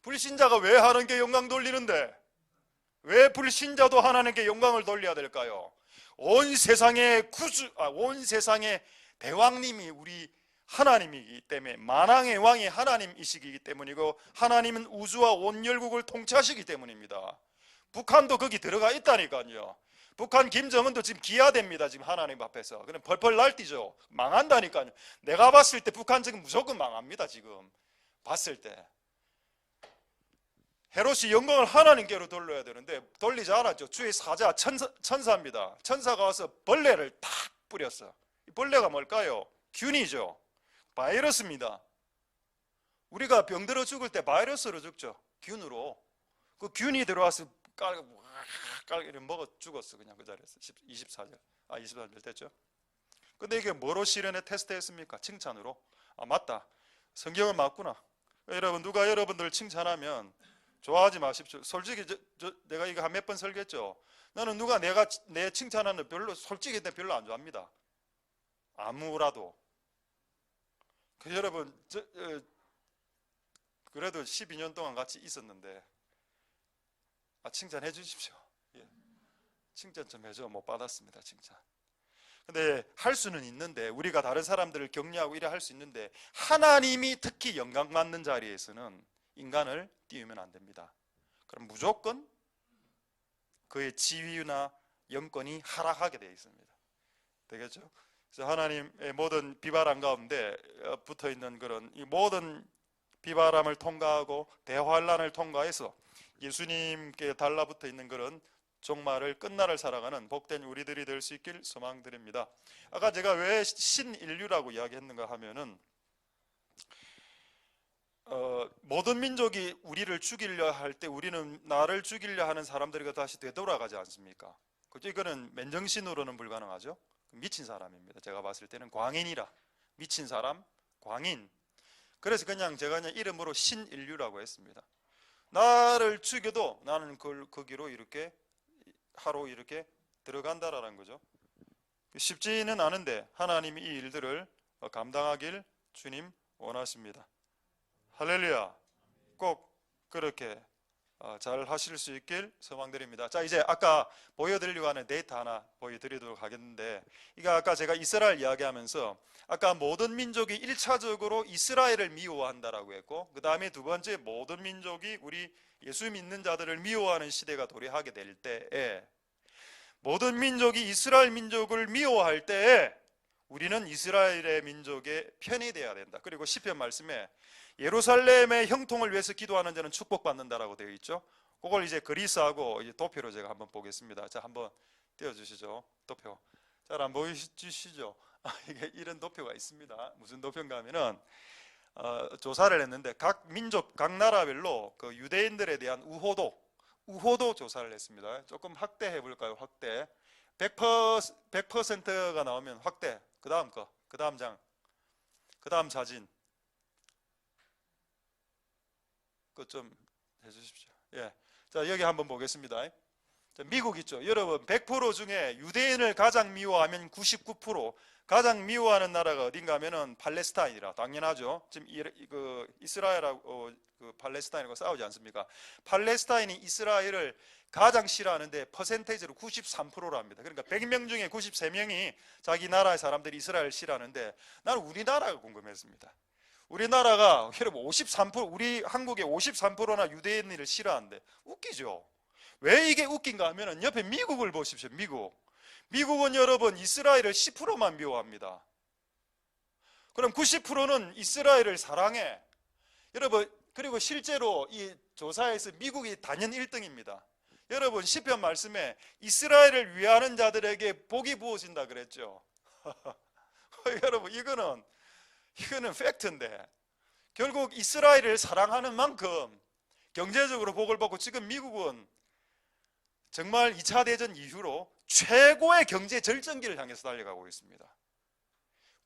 불신자가 왜 하나님께 영광 돌리는데? 왜 불신자도 하나님께 영광을 돌려야 될까요? 온 세상의 대왕님이 우리 하나님이기 때문에, 만왕의 왕이 하나님이시기 때문이고, 하나님은 우주와 온 열국을 통치하시기 때문입니다. 북한도 거기 들어가 있다니까요. 북한 김정은도 지금 기아됩니다. 지금 하나님 앞에서. 그럼 펄펄 날뛰죠. 망한다니까요. 내가 봤을 때 북한 지금 무조건 망합니다. 지금 봤을 때. 헤롯이 영광을 하나님께로 돌려야 되는데 돌리지 않았죠. 주의 사자 천사입니다. 천사가 와서 벌레를 탁 뿌렸어. 이 벌레가 뭘까요? 균이죠. 바이러스입니다. 우리가 병들어 죽을 때 바이러스로 죽죠. 균으로. 그 균이 들어와서 깔깔 먹어 죽었어. 그냥 그 자리에서. 24절 됐죠. 근데 이게 뭐로 실현에 테스트했습니까? 칭찬으로. 맞다, 성경은 맞구나. 여러분, 누가 여러분들을 칭찬하면 좋아하지 마십시오. 솔직히 내가 이거 한 몇 번 설교했죠. 나는 누가 내 칭찬하는 솔직히 별로 안 좋아합니다. 아무라도. 여러분, 그래도 12년 동안 같이 있었는데 칭찬해 주십시오. 예. 칭찬 좀 해줘. 못 받았습니다, 칭찬. 근데 할 수는 있는데, 우리가 다른 사람들을 격려하고 이래 할 수 있는데, 하나님이 특히 영광 받는 자리에서는 인간을 띄우면 안 됩니다. 그럼 무조건 그의 지위나 영권이 하락하게 되어 있습니다. 되겠죠? 그래서 하나님의 모든 비바람 가운데 붙어 있는 그런 이 모든 비바람을 통과하고 대환란을 통과해서 예수님께 달라붙어 있는 그런 종말을 끝날을 살아가는 복된 우리들이 될 수 있길 소망드립니다. 아까 제가 왜 신인류라고 이야기했는가 하면은, 모든 민족이 우리를 죽이려 할 때 우리는 나를 죽이려 하는 사람들에게 다시 되돌아가지 않습니까? 그죠? 이거는 맨정신으로는 불가능하죠. 미친 사람입니다. 제가 봤을 때는 광인이라, 미친 사람, 광인. 그래서 제가 그냥 이름으로 신인류라고 했습니다. 나를 죽여도 나는 거기로 이렇게 하루 이렇게 들어간다라는 거죠. 쉽지는 않은데 하나님이 이 일들을 감당하길 주님 원하십니다. 할렐루야. 꼭 그렇게 잘 하실 수 있길 소망드립니다. 자, 이제 아까 보여드리려고 하는 데이터 하나 보여드리도록 하겠는데, 이거 아까 제가 이스라엘 이야기하면서 아까 모든 민족이 1차적으로 이스라엘을 미워한다라고 했고, 그 다음에 두 번째 모든 민족이 우리 예수 믿는 자들을 미워하는 시대가 도래하게 될 때에, 모든 민족이 이스라엘 민족을 미워할 때에 우리는 이스라엘의 민족의 편이 되어야 된다. 그리고 시편 말씀에 예루살렘의 형통을 위해서 기도하는 자는 축복받는다라고 되어 있죠. 그걸 이제 그리스하고 이제 도표로 제가 한번 보겠습니다. 자, 한번 띄워주시죠. 도표. 잘 안 보이시죠? 이게 이런 도표가 있습니다. 무슨 도표인가 하면은 조사를 했는데 각 민족, 각 나라별로 그 유대인들에 대한 우호도 조사를 했습니다. 조금 확대해 볼까요? 확대. 100%가 나오면 확대. 그 다음 거, 그 다음 장, 그 다음 사진. 그것 좀 해주십시오. 예. 자, 여기 한번 보겠습니다. 자, 미국 있죠. 여러분, 100% 중에 유대인을 가장 미워하면 99%, 가장 미워하는 나라가 어딘가 하면은 팔레스타인이라 당연하죠. 지금 이스라엘하고 그 팔레스타인하고 싸우지 않습니까? 팔레스타인이 이스라엘을 가장 싫어하는데 퍼센테이지로 93%로 합니다. 그러니까 100명 중에 93명이 자기 나라의 사람들이 이스라엘을 싫어하는데, 나는 우리나라가 궁금했습니다. 우리나라가 여러분 53%, 우리 한국의 53%나 유대인을 싫어하는데 웃기죠. 왜 이게 웃긴가 하면은 옆에 미국을 보십시오. 미국은 여러분 이스라엘을 10%만 미워합니다. 그럼 90%는 이스라엘을 사랑해. 여러분, 그리고 실제로 이 조사에서 미국이 단연 1등입니다. 여러분, 시편 말씀에 이스라엘을 위하는 자들에게 복이 부어진다 그랬죠. 여러분, 이거는 팩트인데, 결국 이스라엘을 사랑하는 만큼 경제적으로 복을 받고, 지금 미국은 정말 2차 대전 이후로 최고의 경제 절정기를 향해서 달려가고 있습니다.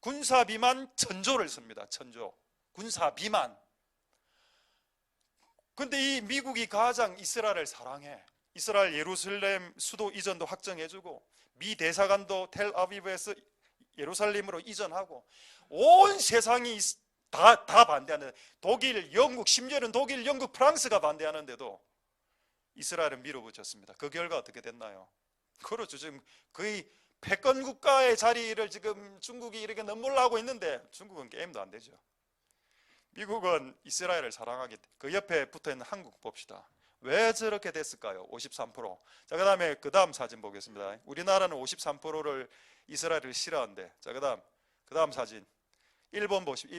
군사 비만 천조를 씁니다. 천조. 군사 비만. 근데 이 미국이 가장 이스라엘을 사랑해. 이스라엘 예루살렘 수도 이전도 확정해주고, 미 대사관도 텔아비브에서 예루살렘으로 이전하고, 온 세상이 다 반대하는, 독일, 영국, 심지어는 독일, 영국, 프랑스가 반대하는데도 이스라엘은 밀어붙였습니다. 그 결과 어떻게 됐나요? 그렇죠. 지금 거의 패권 국가의 자리를 지금 중국이 이렇게 넘보려고 있는데, 중국은 게임도 안 되죠. 미국은 이스라엘을 사랑하기, 그 옆에 붙어있는 한국 봅시다. 왜 저렇게 됐을까요? 53%. 자, 그 다음에 그 다음 사진 보겠습니다. 우리나라는 53%를 이스라엘을 싫어하는데, 자, 그 다음 사진. 일본 보십시오.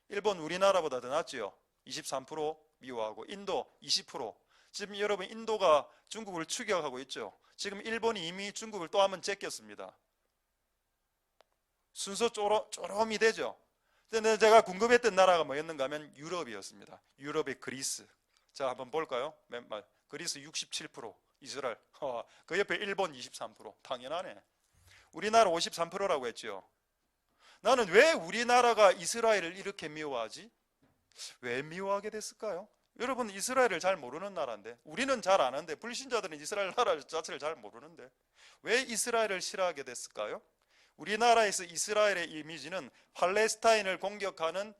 일본 우리나라보다 더 낫죠. 23% 미워하고, 인도 20%. 지금 여러분, 인도가 중국을 추격하고 있죠. 지금 일본이 이미 중국을 또 한번 제꼈습니다. 순서 쪼롬이 되죠. 근데 제가 궁금했던 나라가 뭐였는가 하면 유럽이었습니다. 유럽의 그리스. 자, 한번 볼까요? 그리스 67%, 이스라엘. 그 옆에 일본 23%. 당연하네. 우리나라 53%라고 했죠. 나는 왜 우리나라가 이스라엘을 이렇게 미워하지? 왜 미워하게 됐을까요? 여러분, 이스라엘을 잘 모르는 나라인데, 우리는 잘 아는데, 불신자들은 이스라엘 나라 자체를 잘 모르는데 왜 이스라엘을 싫어하게 됐을까요? 우리나라에서 이스라엘의 이미지는 팔레스타인을 공격하는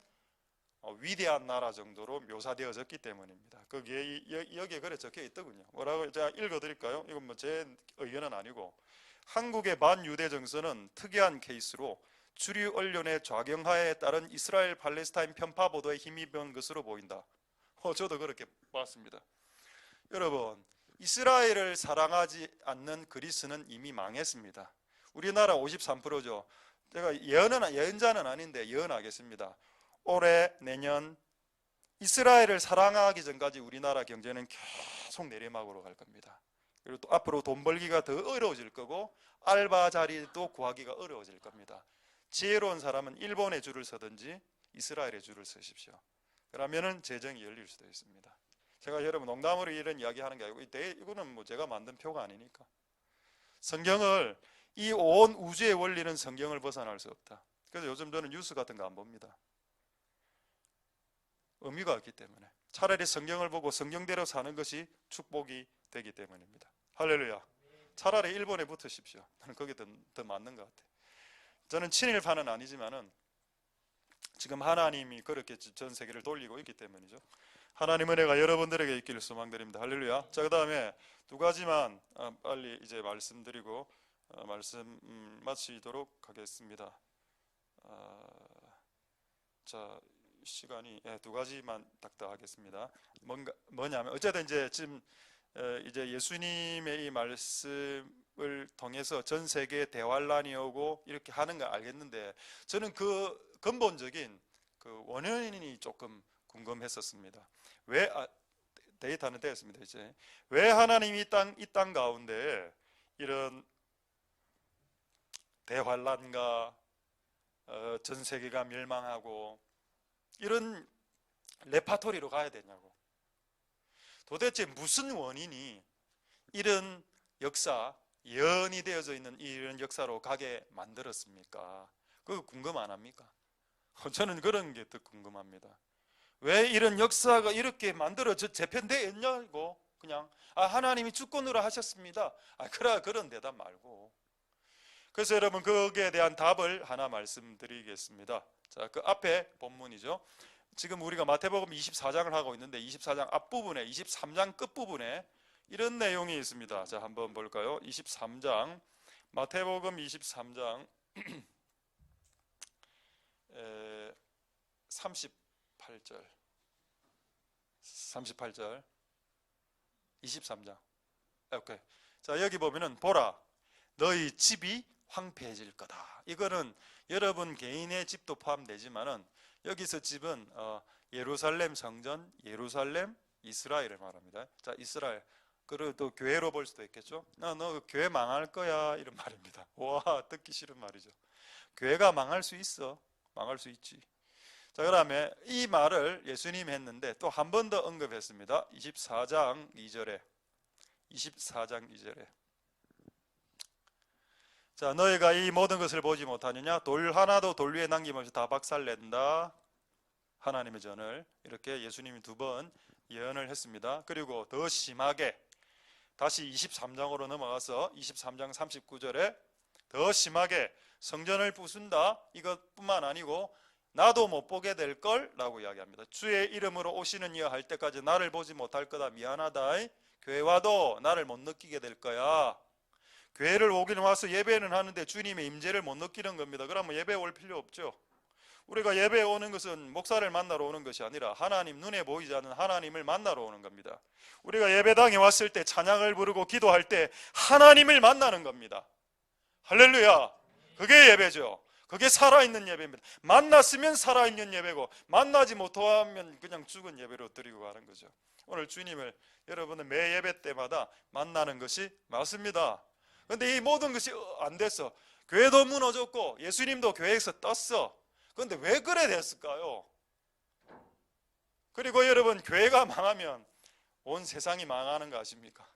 위대한 나라 정도로 묘사되어졌기 때문입니다. 거기에 여기에 그래 적혀 있더군요. 뭐라고 제가 읽어드릴까요? 이건 뭐 제 의견은 아니고, 한국의 반유대 정서는 특이한 케이스로 주류 언론의 좌경화에 따른 이스라엘 팔레스타인 편파 보도에 힘입은 것으로 보인다. 저도 그렇게 봤습니다. 여러분, 이스라엘을 사랑하지 않는 그리스는 이미 망했습니다. 우리나라 53%죠. 제가 예언자는 아닌데 예언하겠습니다. 올해, 내년 이스라엘을 사랑하기 전까지 우리나라 경제는 계속 내리막으로 갈 겁니다. 그리고 또 앞으로 돈 벌기가 더 어려워질 거고, 알바 자리도 구하기가 어려워질 겁니다. 지혜로운 사람은 일본의 줄을 서든지 이스라엘의 줄을 서십시오. 그러면은 재정이 열릴 수도 있습니다. 제가 여러분 농담으로 이런 이야기 하는 게 아니고 이거는 뭐 제가 만든 표가 아니니까. 성경을, 이 온 우주의 원리는 성경을 벗어날 수 없다. 그래서 요즘 저는 뉴스 같은 거 안 봅니다. 의미가 없기 때문에. 차라리 성경을 보고 성경대로 사는 것이 축복이 되기 때문입니다. 할렐루야. 차라리 일본에 붙으십시오. 나는 그게 더 맞는 것 같아요. 저는 친일파는 아니지만은 지금 하나님이 그렇게 전 세계를 돌리고 있기 때문이죠. 하나님 은혜가 여러분들에게 있기를 소망드립니다. 할렐루야. 자, 그 다음에 두 가지만 빨리 이제 말씀드리고 말씀 마치도록 하겠습니다. 자, 시간이 두 가지만 딱 하겠습니다. 뭐냐면 어쨌든 이제 지금 이제 예수님의 이 말씀을 통해서 전 세계에 대환란이 오고 이렇게 하는 거 알겠는데 저는 그 근본적인 그 원인이 조금 궁금했었습니다. 왜 데이터는 되었습니다. 이제 왜 하나님이 이 땅 가운데 이런 대환란과 전 세계가 멸망하고 이런 레파토리로 가야 되냐고. 도대체 무슨 원인이 이런 역사, 예언이 되어져 있는 이런 역사로 가게 만들었습니까? 그거 궁금 안 합니까? 저는 그런 게 더 궁금합니다. 왜 이런 역사가 이렇게 만들어져 재편되었냐고. 그냥 하나님이 주권으로 하셨습니다. 그런 대답 말고. 그래서 여러분 거기에 대한 답을 하나 말씀드리겠습니다. 자, 그 앞에 본문이죠. 지금 우리가 마태복음 24장을 하고 있는데 24장 앞부분에 23장 끝부분에 이런 내용이 있습니다. 자, 한번 볼까요? 23장 마태복음 23장 38절 23장. 오케이. 자, 여기 보면은 보라 너희 집이 황폐해질 거다. 이거는 여러분 개인의 집도 포함되지만은 여기서 집은 예루살렘 성전, 예루살렘, 이스라엘을 말합니다. 자, 이스라엘. 그리고 또 교회로 볼 수도 있겠죠. 너 교회 망할 거야 이런 말입니다. 와, 듣기 싫은 말이죠. 교회가 망할 수 있어. 망할 수 있지. 자, 그다음에 이 말을 예수님이 했는데 또 한 번 더 언급했습니다. 24장 2절에. 자, 너희가 이 모든 것을 보지 못하느냐? 돌 하나도 돌 위에 남김없이 다 박살낸다. 하나님의 전을 이렇게 예수님이 두 번 예언을 했습니다. 그리고 더 심하게 다시 23장으로 넘어가서 23장 39절에 더 심하게 성전을 부순다. 이것뿐만 아니고 나도 못 보게 될 걸 라고 이야기합니다. 주의 이름으로 오시는 이여 할 때까지 나를 보지 못할 거다. 미안하다. 교회 와도 나를 못 느끼게 될 거야. 교회를 오기는 와서 예배는 하는데 주님의 임재를 못 느끼는 겁니다. 그러면 예배 올 필요 없죠. 우리가 예배에 오는 것은 목사를 만나러 오는 것이 아니라 하나님, 눈에 보이지 않는 하나님을 만나러 오는 겁니다. 우리가 예배당에 왔을 때 찬양을 부르고 기도할 때 하나님을 만나는 겁니다. 할렐루야. 그게 예배죠. 그게 살아있는 예배입니다. 만났으면 살아있는 예배고 만나지 못하면 그냥 죽은 예배로 드리고 가는 거죠. 오늘 주님을 여러분은 매 예배 때마다 만나는 것이 맞습니다. 그런데 이 모든 것이 안 됐어. 교회도 무너졌고 예수님도 교회에서 떴어. 그런데 왜 그래 됐을까요? 그리고 여러분 교회가 망하면 온 세상이 망하는 거 아십니까?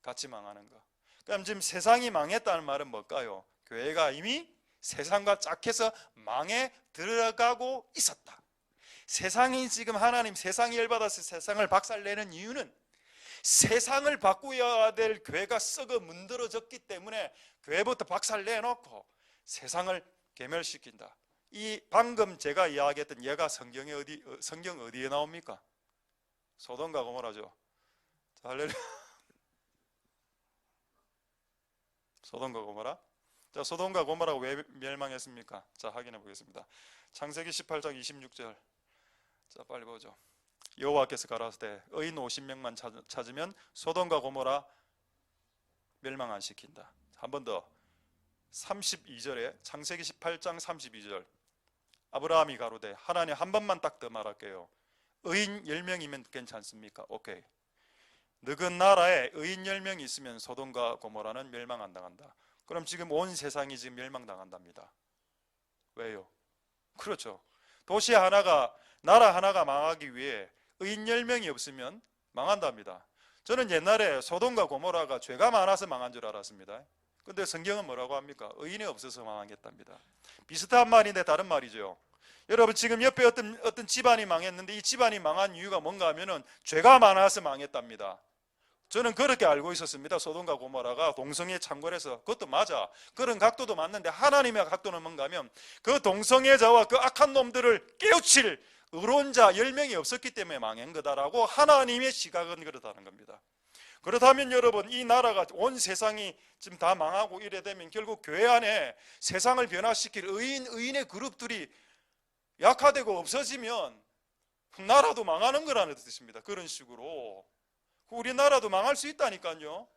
같이 망하는 거. 그럼 지금 세상이 망했다는 말은 뭘까요? 교회가 이미 세상과 짝해서 망해 들어가고 있었다. 세상이 지금 하나님 세상이 열받아서 세상을 박살내는 이유는 세상을 바꾸어야 될 교회가 썩어 문드러졌기 때문에 교회부터 박살내놓고 세상을 괴멸시킨다. 이 방금 제가 이야기했던 예가 성경 어디에 나옵니까? 소돔과 고모라죠. 자, 할렐루야. 소돔과 고모라. 자, 소돔과 고모라가 왜 멸망했습니까? 자, 확인해 보겠습니다. 창세기 18장 26절. 자, 빨리 보죠. 여호와께서 가라사대 의인 50명만 찾으면 소돔과 고모라 멸망 안 시킨다. 한 번 더. 32절에 창세기 18장 32절. 아브라함이 가로되 하나님 한 번만 딱 더 말할게요. 의인 10명이면 괜찮습니까? 오케이. 너희 나라에 의인 10명이 있으면 소돔과 고모라는 멸망 안 당한다. 그럼 지금 온 세상이 지금 멸망당한답니다. 왜요? 그렇죠. 도시 하나가 나라 하나가 망하기 위해 의인 10명이 없으면 망한답니다. 저는 옛날에 소돔과 고모라가 죄가 많아서 망한 줄 알았습니다. 근데 성경은 뭐라고 합니까? 의인이 없어서 망하겠답니다. 비슷한 말인데 다른 말이죠. 여러분, 지금 옆에 어떤 집안이 망했는데 이 집안이 망한 이유가 뭔가 하면은 죄가 많아서 망했답니다. 저는 그렇게 알고 있었습니다. 소돔과 고모라가 동성애 창궐해서. 그것도 맞아, 그런 각도도 맞는데, 하나님의 각도는 뭔가 하면 그 동성애자와 그 악한 놈들을 깨우칠 의로운 자 10명이 없었기 때문에 망한 거다라고 하나님의 시각은 그렇다는 겁니다. 그렇다면 여러분, 이 나라가 온 세상이 지금 다 망하고 이래 되면 결국 교회 안에 세상을 변화시킬 의인의 그룹들이 약화되고 없어지면 나라도 망하는 거라는 뜻입니다. 그런 식으로 우리나라도 망할 수 있다니까요.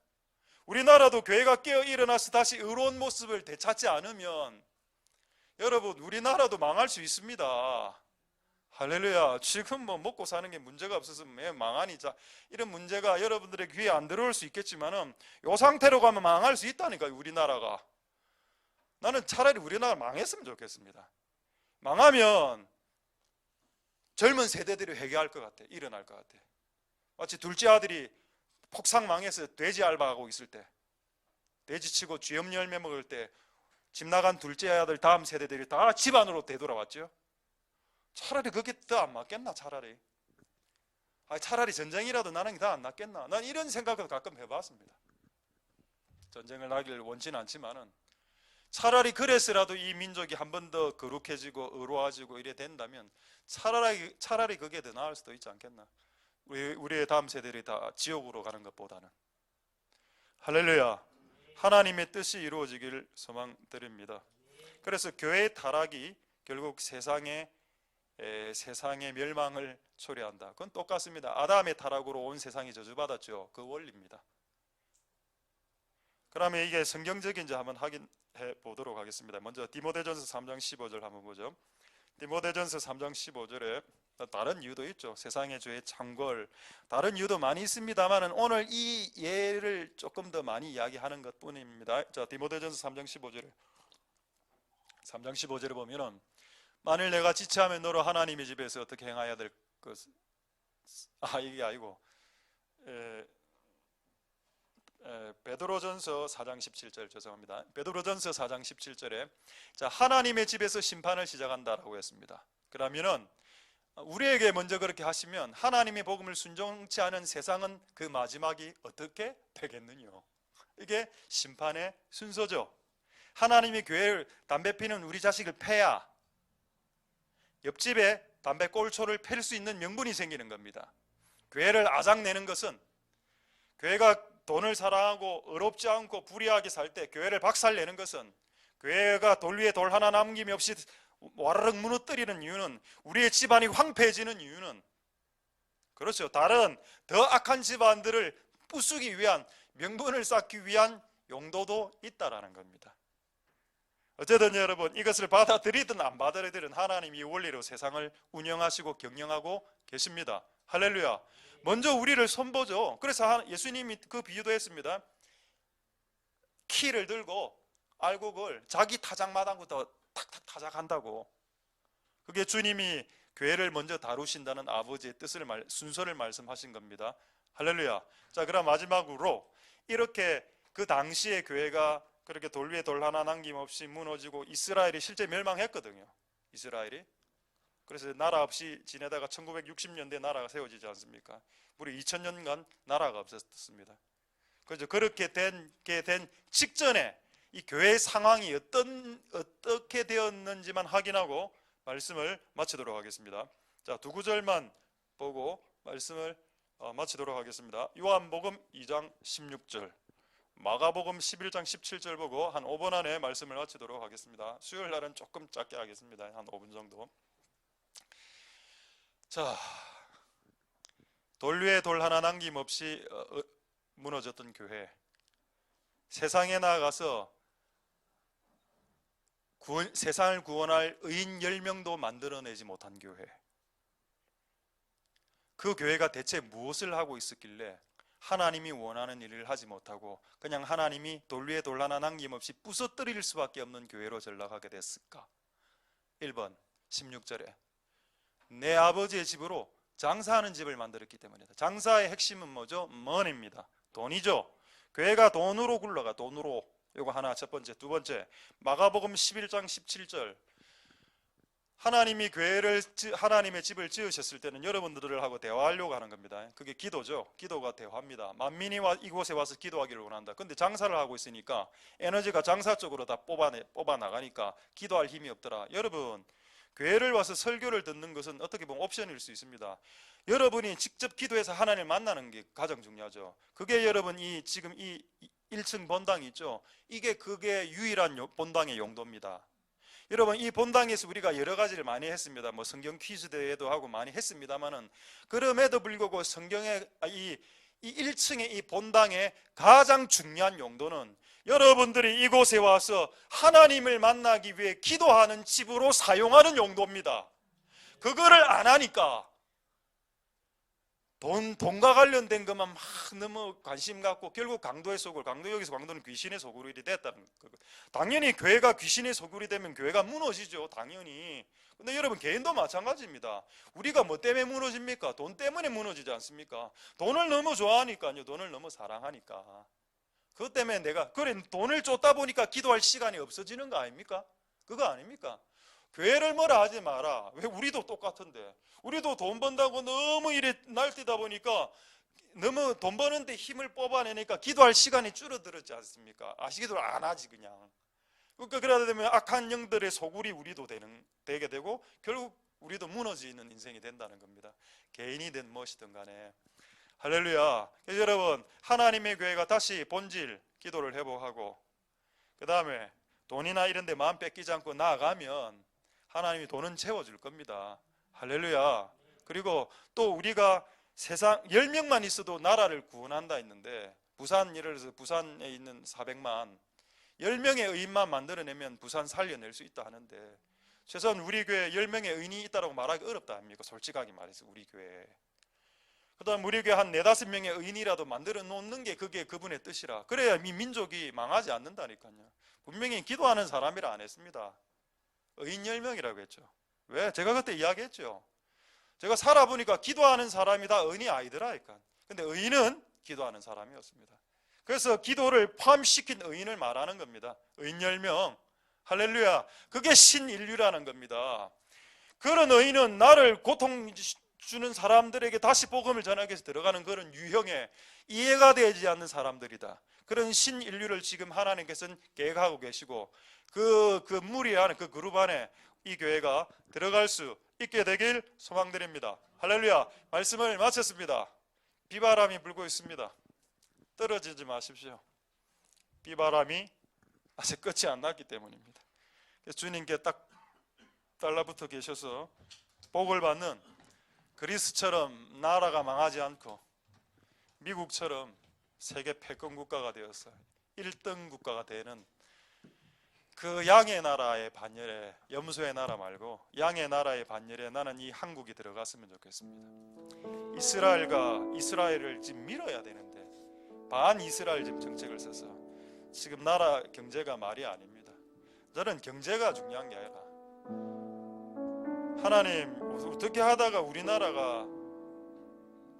우리나라도 교회가 깨어 일어나서 다시 의로운 모습을 되찾지 않으면 여러분, 우리나라도 망할 수 있습니다. 할렐루야. 지금 뭐 먹고 사는 게 문제가 없어서 왜 망하니, 자, 이런 문제가 여러분들의 귀에 안 들어올 수 있겠지만은 이 상태로 가면 망할 수 있다니까요, 우리나라가. 나는 차라리 우리나라 망했으면 좋겠습니다. 망하면 젊은 세대들이 회개할 것 같아. 일어날 것 같아. 마치 둘째 아들이 폭삭 망해서 돼지 알바하고 있을 때, 돼지 치고 쥐염 열매 먹을 때 집 나간 둘째 아들 다음 세대들이 다 집 안으로 되돌아왔죠. 차라리 그게 더 안 맞겠나? 차라리 전쟁이라도 나는 게 더 안 낫겠나? 난 이런 생각을 가끔 해봤습니다. 전쟁을 나기를 원치는 않지만은 차라리 그래서라도 이 민족이 한 번 더 거룩해지고 의로워지고 이래 된다면 차라리 그게 더 나을 수도 있지 않겠나? 우리의 다음 세대들이 다 지옥으로 가는 것보다는. 할렐루야. 하나님의 뜻이 이루어지길 소망드립니다. 그래서 교회의 타락이 결국 세상의 멸망을 초래한다. 그건 똑같습니다. 아담의 타락으로 온 세상이 저주받았죠. 그 원리입니다. 그러면 이게 성경적인지 한번 확인해 보도록 하겠습니다. 먼저 디모데전서 3장 15절 한번 보죠. 디모데전서 3장 15절에 다른 이유도 있죠. 세상의 죄의 창궐, 다른 이유도 많이 있습니다만 오늘 이 예를 조금 더 많이 이야기하는 것 뿐입니다. 자, 디모데전서 3장 15절에 보면은 만일 내가 지체하면 너로 하나님의 집에서 어떻게 행해야 될 것을, 이게 아니고 베드로전서 4장 17절, 죄송합니다. 베드로전서 4장 17절에 자, 하나님의 집에서 심판을 시작한다라고 했습니다. 그러면은 우리에게 먼저 그렇게 하시면 하나님의 복음을 순종치 않은 세상은 그 마지막이 어떻게 되겠느냐? 이게 심판의 순서죠. 하나님이 교회를 담배 피는 우리 자식을 패야 옆집에 담배 꼴초를 팰 수 있는 명분이 생기는 겁니다. 교회를 아작내는 것은, 교회가 돈을 사랑하고 의롭지 않고 불의하게 살 때 교회를 박살내는 것은, 교회가 돌 위에 돌 하나 남김이 없이 와르륵 무너뜨리는 이유는, 우리의 집안이 황폐해지는 이유는, 그렇죠, 다른 더 악한 집안들을 부수기 위한, 명분을 쌓기 위한 용도도 있다라는 겁니다. 어쨌든 여러분, 이것을 받아들이든 안 받아들이든 하나님이 원리로 세상을 운영하시고 경영하고 계십니다. 할렐루야. 먼저 우리를 손보죠. 그래서 예수님이 그 비유도 했습니다. 키를 들고 알곡을 자기 타작마당부터 탁탁 타작한다고. 그게 주님이 교회를 먼저 다루신다는 아버지의 순서를 말씀하신 겁니다. 할렐루야. 자, 그럼 마지막으로 이렇게 그 당시에 교회가 그렇게 돌 위에 돌 하나 남김없이 무너지고 이스라엘이 실제 멸망했거든요. 이스라엘이. 그래서 나라 없이 지내다가 1960년대 나라가 세워지지 않습니까? 무려 2000년간 나라가 없었습니다. 그래서 그렇게 된 직전에 이 교회의 상황이 어떻게 되었는지만 확인하고 말씀을 마치도록 하겠습니다. 자, 두 구절만 보고 말씀을 마치도록 하겠습니다. 요한복음 2장 16절, 마가복음 11장 17절 보고 한 5분 안에 말씀을 마치도록 하겠습니다. 수요일 날은 조금 짧게 하겠습니다. 한 5분 정도. 자, 돌 위에 돌 하나 남김없이 무너졌던 교회, 세상에 나아가서 세상을 구원할 의인 10명도 만들어내지 못한 교회, 그 교회가 대체 무엇을 하고 있었길래 하나님이 원하는 일을 하지 못하고 그냥 하나님이 돌 위에 돌 하나 남김없이 부서뜨릴 수밖에 없는 교회로 전락하게 됐을까? 1번 16절에 내 아버지의 집으로 장사하는 집을 만들었기 때문이다. 장사의 핵심은 뭐죠? money입니다. 돈이죠. 교회가 돈으로 굴러가. 돈으로. 이거 하나 첫 번째. 두 번째, 마가복음 11장 17절, 하나님이 하나님의 집을 지으셨을 때는 여러분들을 하고 대화하려고 하는 겁니다. 그게 기도죠. 기도가 대화입니다. 만민이 이곳에 와서 기도하기를 원한다. 근데 장사를 하고 있으니까 에너지가 장사 쪽으로 다 뽑아 나가니까 기도할 힘이 없더라. 여러분, 교회를 와서 설교를 듣는 것은 어떻게 보면 옵션일 수 있습니다. 여러분이 직접 기도해서 하나님을 만나는 게 가장 중요하죠. 그게 여러분 지금 이 1층 본당이 있죠. 그게 유일한 본당의 용도입니다. 여러분, 이 본당에서 우리가 여러 가지를 많이 했습니다. 뭐 성경 퀴즈 대회도 하고 많이 했습니다만은, 그럼에도 불구하고 성경의 이 1층의 이 본당의 가장 중요한 용도는 여러분들이 이곳에 와서 하나님을 만나기 위해 기도하는 집으로 사용하는 용도입니다. 그거를 안 하니까 돈과 관련된 것만 막 너무 관심 갖고 결국 강도의 소굴, 여기서 강도는 귀신의 소굴이 됐다는 거. 당연히 교회가 귀신의 소굴이 되면 교회가 무너지죠. 당연히. 근데 여러분, 개인도 마찬가지입니다. 우리가 뭐 때문에 무너집니까? 돈 때문에 무너지지 않습니까? 돈을 너무 좋아하니까요. 돈을 너무 사랑하니까. 그것 때문에 돈을 쫓다 보니까 기도할 시간이 없어지는 거 아닙니까? 그거 아닙니까? 교회를 뭐라 하지 마라. 왜? 우리도 똑같은데. 우리도 돈 번다고 너무 일에 날뛰다 보니까 너무 돈 버는데 힘을 뽑아내니까 기도할 시간이 줄어들었지 않습니까? 기도를 안 하지 그냥. 그러니까 그러다 보면 악한 영들의 소굴이 우리도 되게 되고 결국 우리도 무너지는 인생이 된다는 겁니다. 개인이든 무엇이든 간에. 할렐루야. 그래서 여러분, 하나님의 교회가 다시 본질 기도를 회복하고, 그 다음에 돈이나 이런 데 마음 뺏기지 않고 나아가면 하나님이 돈은 채워줄 겁니다. 할렐루야. 그리고 또 우리가 세상 10명만 있어도 나라를 구원한다 했는데, 예를 들어서 부산에 있는 400만 10명의 의인만 만들어내면 부산 살려낼 수 있다 하는데, 최소한 우리 교회에 10명의 의인이 있다고 말하기 어렵다 아닙니까? 솔직하게 말해서 우리 교회에. 그 다음 우리 교회 한 4-5명의 의인이라도 만들어 놓는 게 그게 그분의 뜻이라. 그래야 이 민족이 망하지 않는다니까요. 분명히 기도하는 사람이라 안 했습니다. 의인 10명이라고 했죠. 왜? 제가 그때 이야기했죠. 제가 살아보니까 기도하는 사람이 다 의인이 아니더라니까. 근데 의인은 기도하는 사람이었습니다. 그래서 기도를 포함시킨 의인을 말하는 겁니다. 의인 10명. 할렐루야. 그게 신인류라는 겁니다. 그런 의인은 나를 고통 주는 사람들에게 다시 복음을 전하기 위해서 들어가는 그런 유형의 이해가 되지 않는 사람들이다. 그런 신인류를 지금 하나님께서는 계획하고 계시고, 그 무리 안에, 그 그룹 안에 이 교회가 들어갈 수 있게 되길 소망드립니다. 할렐루야. 말씀을 마쳤습니다. 비바람이 불고 있습니다. 떨어지지 마십시오. 비바람이 아직 끝이 안 났기 때문입니다. 그래서 주님께 딱 달라붙어 계셔서 복을 받는 그리스처럼 나라가 망하지 않고 미국처럼 세계 패권 국가가 되어서 1등 국가가 되는 그 양의 나라의 반열에, 염소의 나라 말고 양의 나라의 반열에 나는 이 한국이 들어갔으면 좋겠습니다. 이스라엘을 지금 밀어야 되는데 반 이스라엘 지금 정책을 써서 지금 나라 경제가 말이 아닙니다. 저는 경제가 중요한 게 아니라 하나님 어떻게 하다가 우리나라가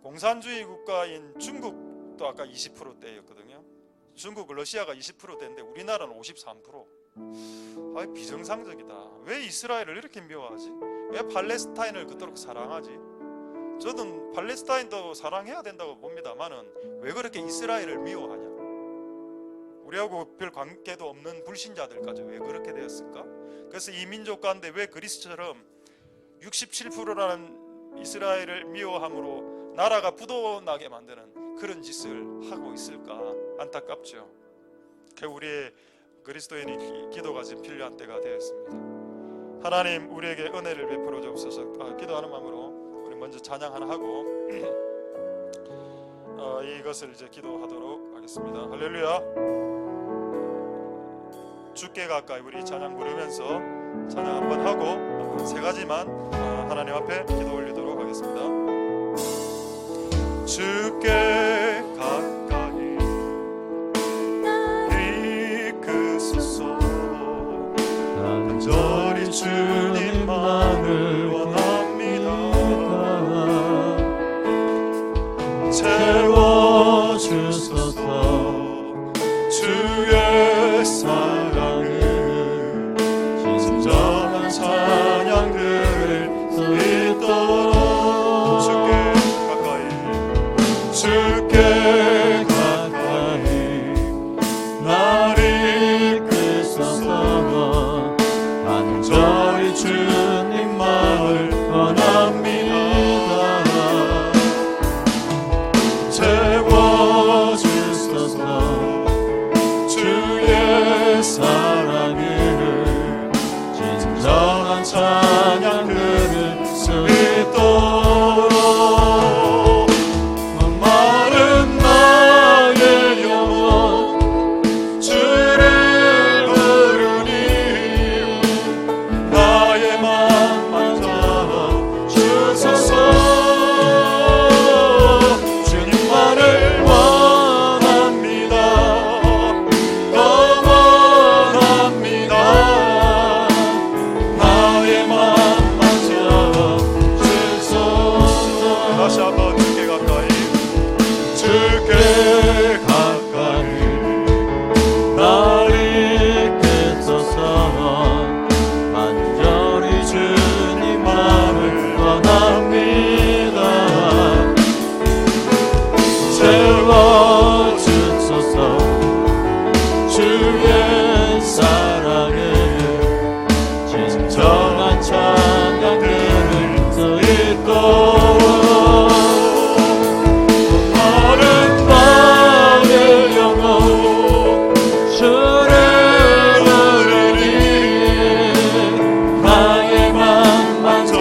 공산주의 국가인 중국도 아까 20%대였거든요. 중국, 러시아가 20%대인데 우리나라는 53%. 비정상적이다. 왜 이스라엘을 이렇게 미워하지? 왜 팔레스타인을 그토록 사랑하지? 저는 팔레스타인도 사랑해야 된다고 봅니다만은 왜 그렇게 이스라엘을 미워하냐? 우리하고 별 관계도 없는 불신자들까지 왜 그렇게 되었을까? 그래서 이 민족 가운데 왜 그리스처럼 67%라는 이스라엘을 미워함으로 나라가 부도나게 만드는 그런 짓을 하고 있을까? 안타깝죠. 우리의 그리스도인이 기도가 지금 필요한 때가 되었습니다. 하나님, 우리에게 은혜를 베풀어 주옵소서. 기도하는 마음으로 우리 먼저 찬양 하나 하고 이것을 이제 기도하도록 하겠습니다. 할렐루야. 주께 가까이 우리 찬양 부르면서 찬양 한번 하고 세 가지만 하나님 앞에 기도 올리도록 하겠습니다. 주께 가까이 이끄소서. 간절히 주님만을 원합니다. 간절히 주님만을 원합니다. 채워주소서 주의 사랑을 진정한 찬양 들을 수 있도록 목마른 나의 영혼 주를 부르니 나의 맘 만져 주소서. 주님만을 원합니다. 더 원합니다. 나의 맘 만져 주소서. 다시 한번 주께 가까이 주께 가까이 나를 이끌소서. 간절히 주님만을 원합니다. 채워주소서 주의 사랑을 진정한 찬양 들을 수 있도록 목마른 나의 영혼 주를 부르니 나의 맘 만져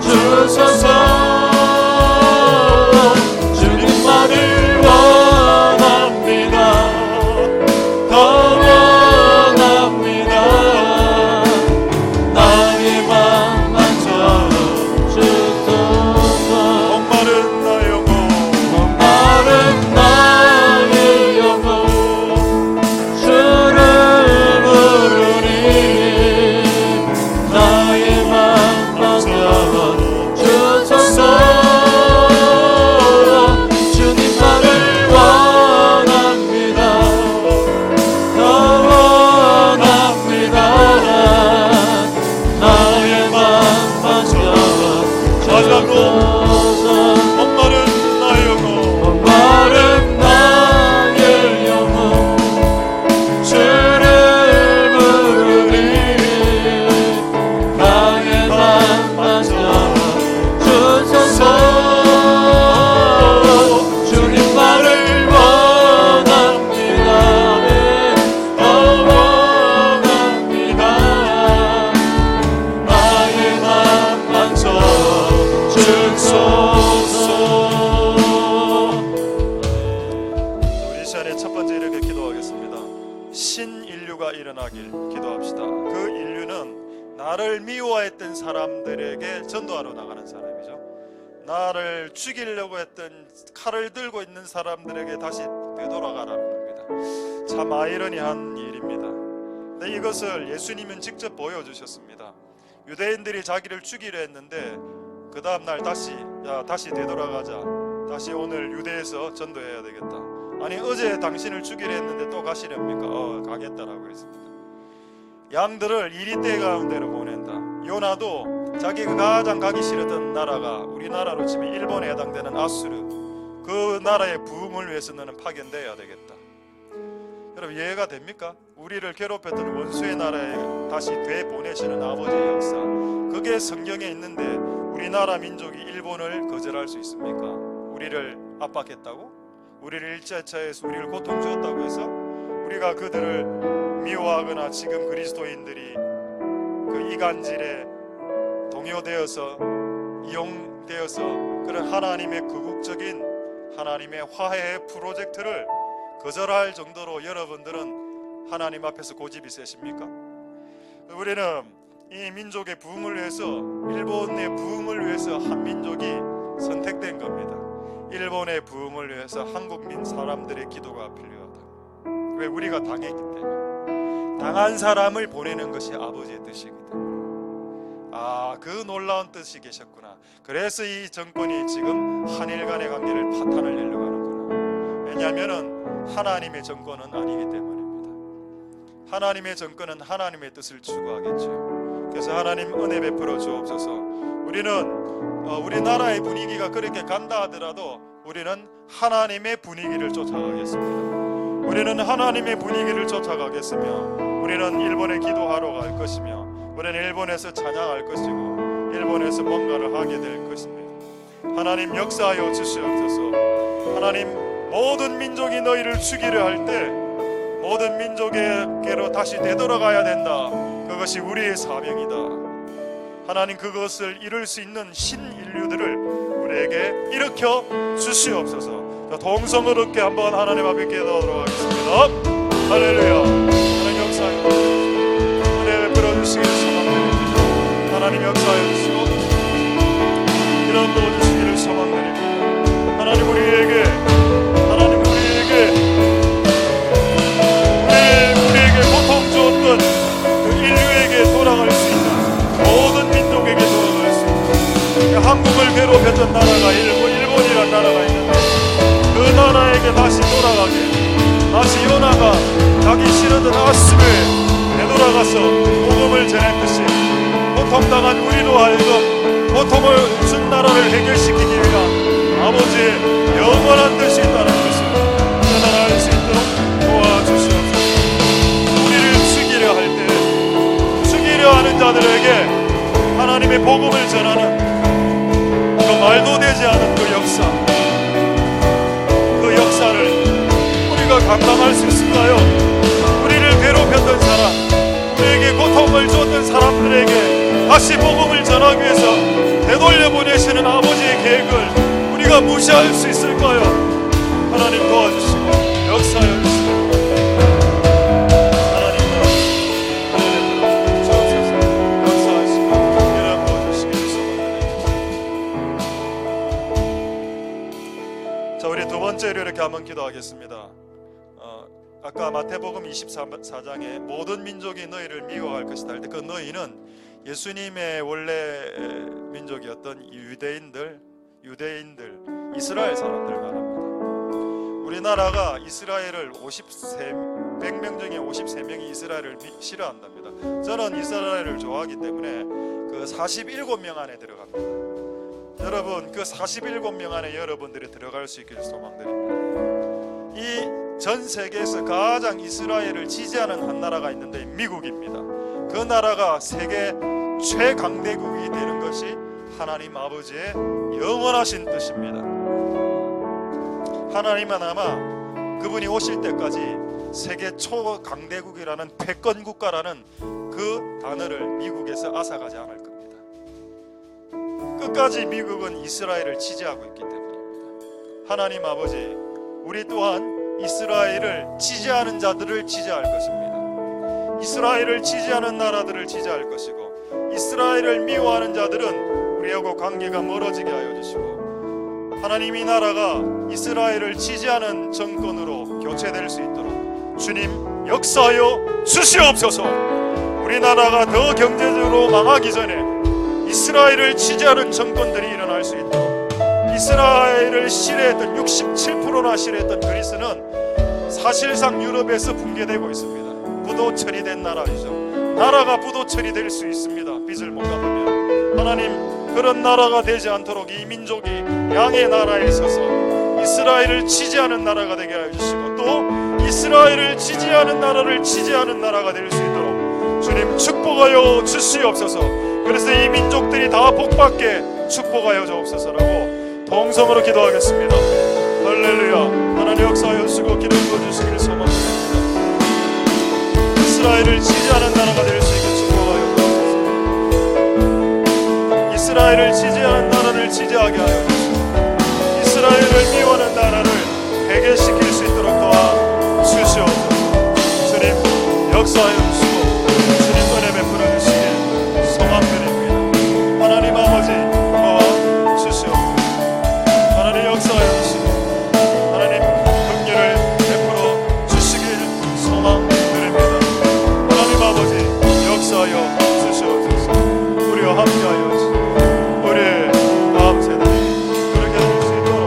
주소서. 주님만을 원합니다. 더 원합니다. 나의 맘 만져 주소서. 목마른 나의 영혼 목마른 나의 영혼 주를 부르니 나의 맘 만져 주소서. 주님만을 원합니다. 더 원합니다. 나의 맘 만져 주소서. 목마른 나의 영혼 목마른 나의 영혼 주를 부르니 나의 맘 만져 주소서. 주님만을 원합니다. 더 원합니다. 나의 맘 만져 주소서. 우리 이 시간에 첫 번째 이렇게 기도하겠습니다. 신인류가 일어나길 기도합시다. 그 인류는 나를 미워했던 사람들에게 전도하러 나가는 사람이죠. 나를 죽이려고 했던 칼을 들고 있는 사람들에게 다시 되돌아가라는 겁니다. 참 아이러니한 일입니다. 근데 이것을 예수님은 직접 보여주셨습니다. 유대인들이 자기를 죽이려 했는데 그 다음날 다시 되돌아가자. 다시 오늘 유대에서 전도해야 되겠다. 아니 어제 당신을 죽이려 했는데 또 가시렵니까? 가겠다라고 했습니다. 양들을 이리떼 가운데로 보낸다. 요나도 자기가 가장 가기 싫었던 나라가 우리나라로 치면 일본에 해당되는 아수르, 그 나라의 부흥을 위해서 너는 파견되어야 되겠다. 여러분 이해가 됩니까? 우리를 괴롭혔던 원수의 나라에 다시 되보내시는 아버지의 역사, 그게 성경에 있는데 우리나라 민족이 일본을 거절할 수 있습니까? 우리를 압박했다고? 우리를 일제차에서 우리를 고통 주었다고 해서 우리가 그들을 미워하거나 지금 그리스도인들이 그 이간질에 동요되어서 이용되어서 그런 하나님의 극국적인 하나님의 화해 프로젝트를 거절할 정도로 여러분들은 하나님 앞에서 고집이 세십니까? 우리는 이 민족의 부흥을 위해서, 일본의 부흥을 위해서 한 민족이 선택된 겁니다. 일본의 부흥을 위해서 한국민 사람들의 기도가 필요하다. 왜? 우리가 당했기 때문에. 당한 사람을 보내는 것이 아버지의 뜻이거든. 그 놀라운 뜻이 계셨구나. 그래서 이 정권이 지금 한일 간의 관계를 파탄을 내려고 하는구나. 왜냐하면 하나님의 정권은 아니기 때문입니다. 하나님의 정권은 하나님의 뜻을 추구하겠죠. 그래서 하나님 은혜 베풀어 주옵소서. 우리 나라의 분위기가 그렇게 간다 하더라도 우리는 하나님의 분위기를 쫓아가겠습니다. 우리는 하나님의 분위기를 쫓아가겠으며, 우리는 일본에 기도하러 갈 것이며, 우리는 일본에서 찬양할 것이고 일본에서 뭔가를 하게 될 것입니다. 하나님 역사하여 주시옵소서. 하나님 모든 민족이 너희를 죽이려 할 때 모든 민족에게로 다시 되돌아가야 된다. 그것이 우리의 사명이다. 하나님 그것을 이룰 수 있는 신인류들을 우리에게 일으켜 주시옵소서. 동성을 얻게 한번 하나님 앞에 기도하도록 하겠습니다. 할렐루야. 하나님 역사하여 주시옵소서. 은혜 베풀어 주시기를 소망드립니다. 하나님 역사하여 주시고 이런 도와주시기를 소망드립니다. 하나님 우리에게 고통 주었던 그 인류에게 돌아갈 수 있는 모든 민족에게 돌아갈 수 있는 한국을 괴롭혔던 나라가 일본이란 나라가 있는데 그 나라에게 다시 돌아가게 다시 요나가 가기 싫었던 아수르에 되돌아가서 복음을 전했듯이 고통당한 우리로 하여금 고통을 준 나라를 해결시키기 위한 아버지의 영원한 뜻이 있다는 것을 깨달아 알 수 있도록 도와주시옵소서. 우리를 죽이려 할 때 죽이려 하는 자들에게 하나님의 복음을 전하는 그 말도 되지 않은 그 역사를 우리가 감당할 수 있을까요? 우리를 괴롭혔던 사람, 우리에게 고통을 줬던 사람들에게 다시 복음을 전하기 위해서 되돌려 보내시는 아버지의 계획을 우리가 무시할 수 있을까요? 하나님 도와주시고 역사하여 주시고 하나님 주옵소서. 역사하시고 이름 부어주시기를 소망드립니다. 자, 우리 두 번째로 이렇게 한번 기도하겠습니다. 아까 마태복음 24장에 모든 민족이 너희를 미워할 것이다 할 때 그 너희는 예수님의 원래 민족이었던 유대인들, 이스라엘 사람들 말합니다. 우리나라가 이스라엘을 100명 중에 53명이 이스라엘을 싫어한답니다. 저는 이스라엘을 좋아하기 때문에 그 47명 안에 들어갑니다. 여러분 그 47명 안에 여러분들이 들어갈 수 있기를 소망드립니다. 이 전 세계에서 가장 이스라엘을 지지하는 한 나라가 있는데 미국입니다. 그 나라가 세계 최강대국이 되는 것이 하나님 아버지의 영원하신 뜻입니다. 하나님은 아마 그분이 오실 때까지 세계 초강대국이라는 패권 국가라는 그 단어를 미국에서 앗아가지 않을 겁니다. 끝까지 미국은 이스라엘을 지지하고 있기 때문입니다. 하나님 아버지, 우리 또한 이스라엘을 지지하는 자들을 지지할 것입니다. 이스라엘을 지지하는 나라들을 지지할 것이고 이스라엘을 미워하는 자들은 우리하고 관계가 멀어지게 하여 주시고 하나님 이 나라가 이스라엘을 지지하는 정권으로 교체될 수 있도록 주님 역사하여 주시옵소서. 우리나라가 더 경제적으로 망하기 전에 이스라엘을 지지하는 정권들이 일어날 수 있도록 이스라엘을 싫어했던 67%나 싫어했던 그리스는 사실상 유럽에서 붕괴되고 있습니다. 부도 처리된 나라이죠. 나라가 부도 처리될 수 있습니다. 빚을 못 갚으면. 하나님 그런 나라가 되지 않도록 이 민족이 양의 나라에 서서 이스라엘을 지지하는 나라가 되게 하여 주시고 또 이스라엘을 지지하는 나라를 지지하는 나라가 될 수 있도록 주님 축복하여 주시옵소서. 그래서 이 민족들이 다 복받게 축복하여 주옵소서라고 동성으로 기도하겠습니다. 할렐루야. 하나님 역사하여 주시고 기름 부어주시기를 소망드립니다. 이스라엘을 지지하는 나라가 될 수 있게 축복하여 주옵소서. 이스라엘을 지지하는 나라를 지지하게 하여 주시고 이스라엘을 미워하는 나라를 회개시킬 수 있도록 도와주시옵소서. 주님 역사하여 주시고 주님 은혜 베풀어 주시길 소망드립니다. 하나님 아버지 도와주시옵소서. 하나님 역사하여 주시고 하나님 긍휼을 베풀어 주시길 소망드립니다. 하나님 아버지 역사하여 주시옵소서. 우리와 함께하여 주시고 우리의 다음 세대에 그렇게 될 수 있도록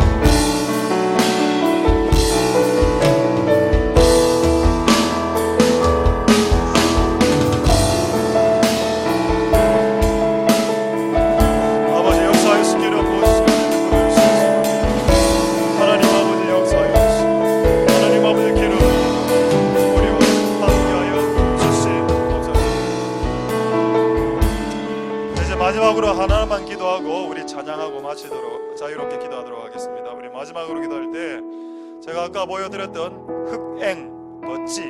마지막으로 하나만 기도하고 우리 찬양하고 마치도록 자유롭게 기도하도록 하겠습니다. 우리 마지막으로 기도할 때 제가 아까 보여드렸던 흑앵, 버치,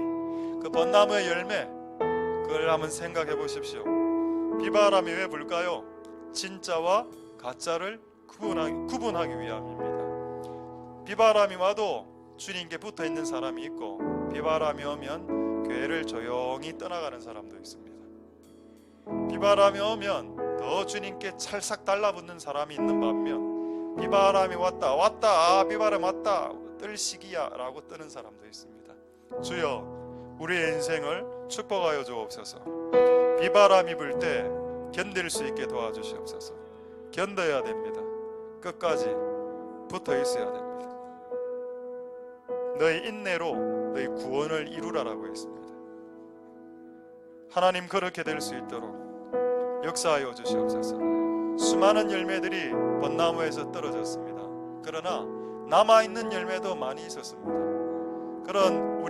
그 벚나무의 열매, 그걸 한번 생각해 보십시오. 비바람이 왜 불까요? 진짜와 가짜를 구분하기 위함입니다. 비바람이 와도 주님께 붙어 있는 사람이 있고, 비바람이 오면 교회를 조용히 떠나가는 사람도 있습니다. 비바람이 오면 더 주님께 찰싹 달라붙는 사람이 있는 반면, 비바람이 왔다 아 비바람 왔다 뜰 시기야 라고 뜨는 사람도 있습니다. 주여, 우리의 인생을 축복하여 주옵소서. 비바람이 불 때 견딜 수 있게 도와주시옵소서. 견뎌야 됩니다. 끝까지 붙어 있어야 됩니다. 너희 인내로 너희 구원을 이루라라고 했습니다. 하나님, 그렇게 될 수 있도록 역사하여 주시옵소서. 수많은 열매들이 벚나무에서 떨어졌습니다. 그러나 남아있는 열매도 많이 있었습니다. 그런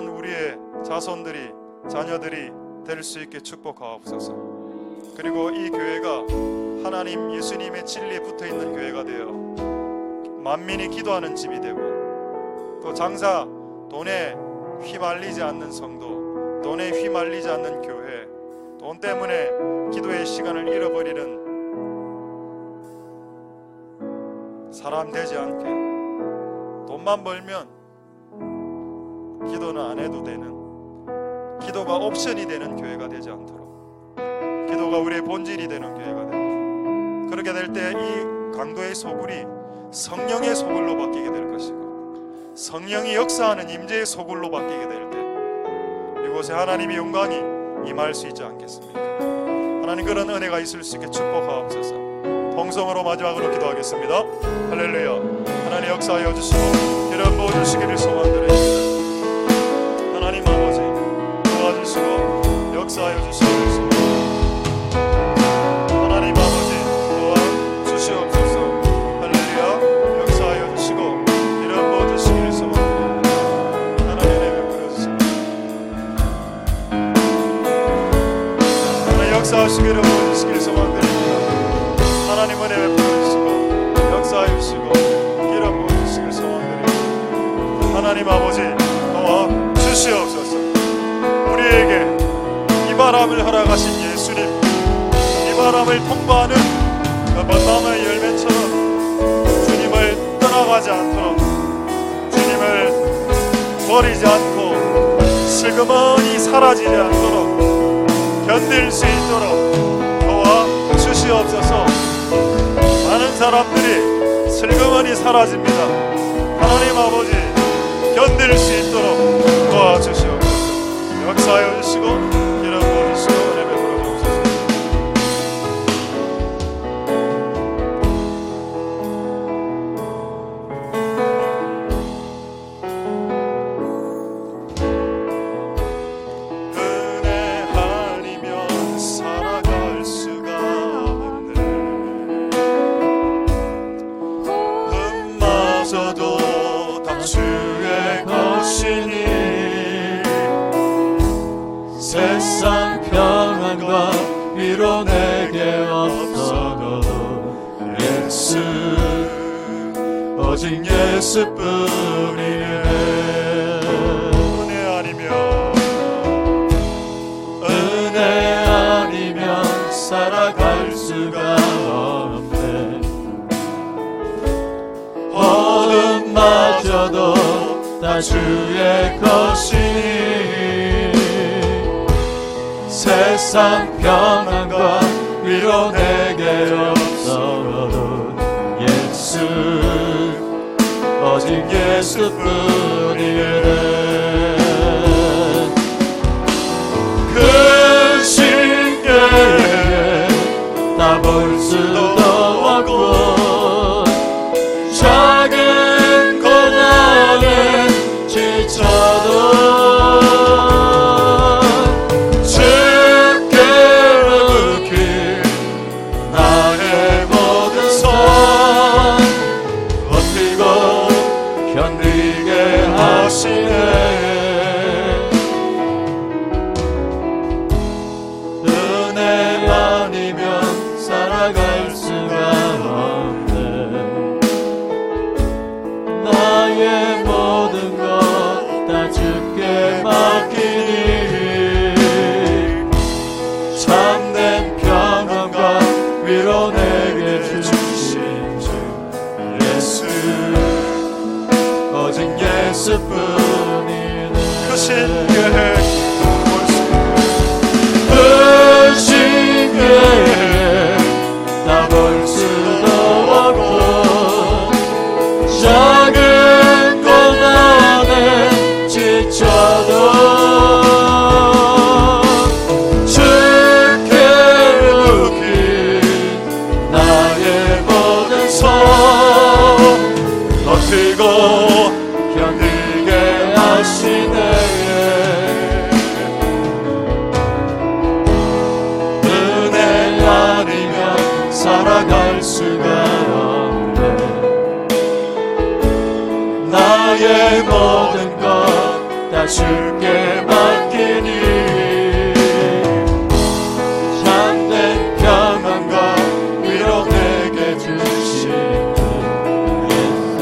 우리의 자손들이, 자녀들이 될 수 있게 축복하옵소서. 그리고 이 교회가 하나님 예수님의 진리에 붙어있는 교회가 되어 만민이 기도하는 집이 되고, 또 장사 돈에 휘말리지 않는 성도, 돈에 휘말리지 않는 교회, 돈 때문에 기도의 시간을 잃어버리는 사람 되지 않게, 돈만 벌면 기도는 안 해도 되는, 기도가 옵션이 되는 교회가 되지 않도록, 기도가 우리의 본질이 되는 교회가 되고, 그렇게 될 때 이 강도의 소굴이 성령의 소굴로 바뀌게 될 것이고, 성령이 역사하는 임재의 소굴로 바뀌게 될 때 이곳에 하나님의 영광이 임할 수 있지 않겠습니까? 하나님, 그런 은혜가 있을 수 있게 축복하옵소서. 통성으로 마지막으로 기도하겠습니다. 할렐루야. 하나님, 역사하여 주시고 기름 부어주시기를 소원드립니다. 하나님 아버지, 도와주시고 역사하여 주시기를 소원드립니다. 하나님 아버지, 도와주시옵소서. 할렐루야. 역사하여 주시고 기름 부어주시기를 소원드립니다. 하나님 은혜 베풀어주시고 하나님 역사하시기를 부어주시기를 소원드립니다. 하나님 은혜 베풀어주시고 역사해 주시고 기름 부어주시길 소원드립니다. 하나님 아버지, 도와 주시옵소서. 우리에게 이 바람을 허락하신 예수님, 이 바람을 통과하는 그 벚나무의 열매처럼 주님을 떠나가지 않도록, 주님을 버리지 않고 슬그머니 사라지지 않도록 견딜 수 있도록 도와 주시옵소서. 많은 사람들이 슬그머니 사라집니다. 하나님 아버지, 견딜 수 있도록 도와주시옵소서. 역사하여 주시고 기름 부어주시고 은혜 베풀어 주옵소서. 은혜 아니면 살아갈 수가 없네. 흠마저도 다 주의 것이니 세상 평안과 위로 내게 없어도 예수, 오직 예수뿐이네. 은혜 아니면 살아갈 수가 없네. 어둠마저도 다 주의 것이니 세상 평안과 위로 내게 없어도 예수, 오직 예수뿐이네. 그 신께 다 볼 수도 없고 작은 고난에 지쳐도 견디게 살아갈 수가 없네. 나의 모든 것 다 주께 맡기니 참된 평안과 위로 내게 주신 주 예수, 오직 예수뿐이네. 크신 교회 크신 교회 다 볼 수도 없고 작은 고난에 지쳐도 주께 묶인 나의 모든 손 버티고 견디게 하시네. 은혜 아니면 살아갈 수가 없네. 나의 모든 것 다 주께 맡기니 참된 평안과 위로 내게 주신 예수,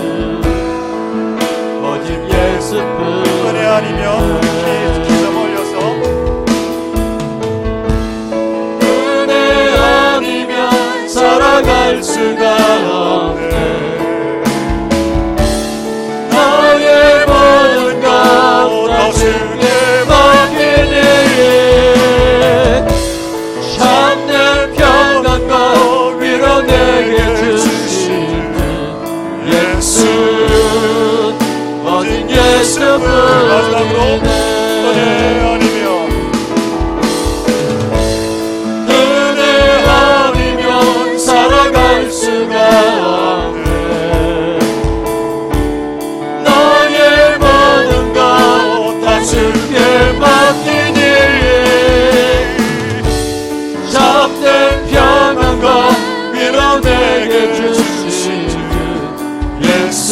오직 예수뿐. 은혜 아니면 기점 올려서 은혜 아니면 살아갈 수가 없네. 나의 모든 것 다 주께 맡기니 참된 평안과 위로 내게 주신 예수, 오직 마지막으로 은혜 예수뿐이네. 아니면 은혜 아니면 살아갈 수가 없네. 나의 모든 것 다 주께 맡기니 참된 평안과 위로 내게 주신 예수,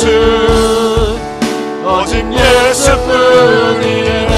오직 예수뿐이네.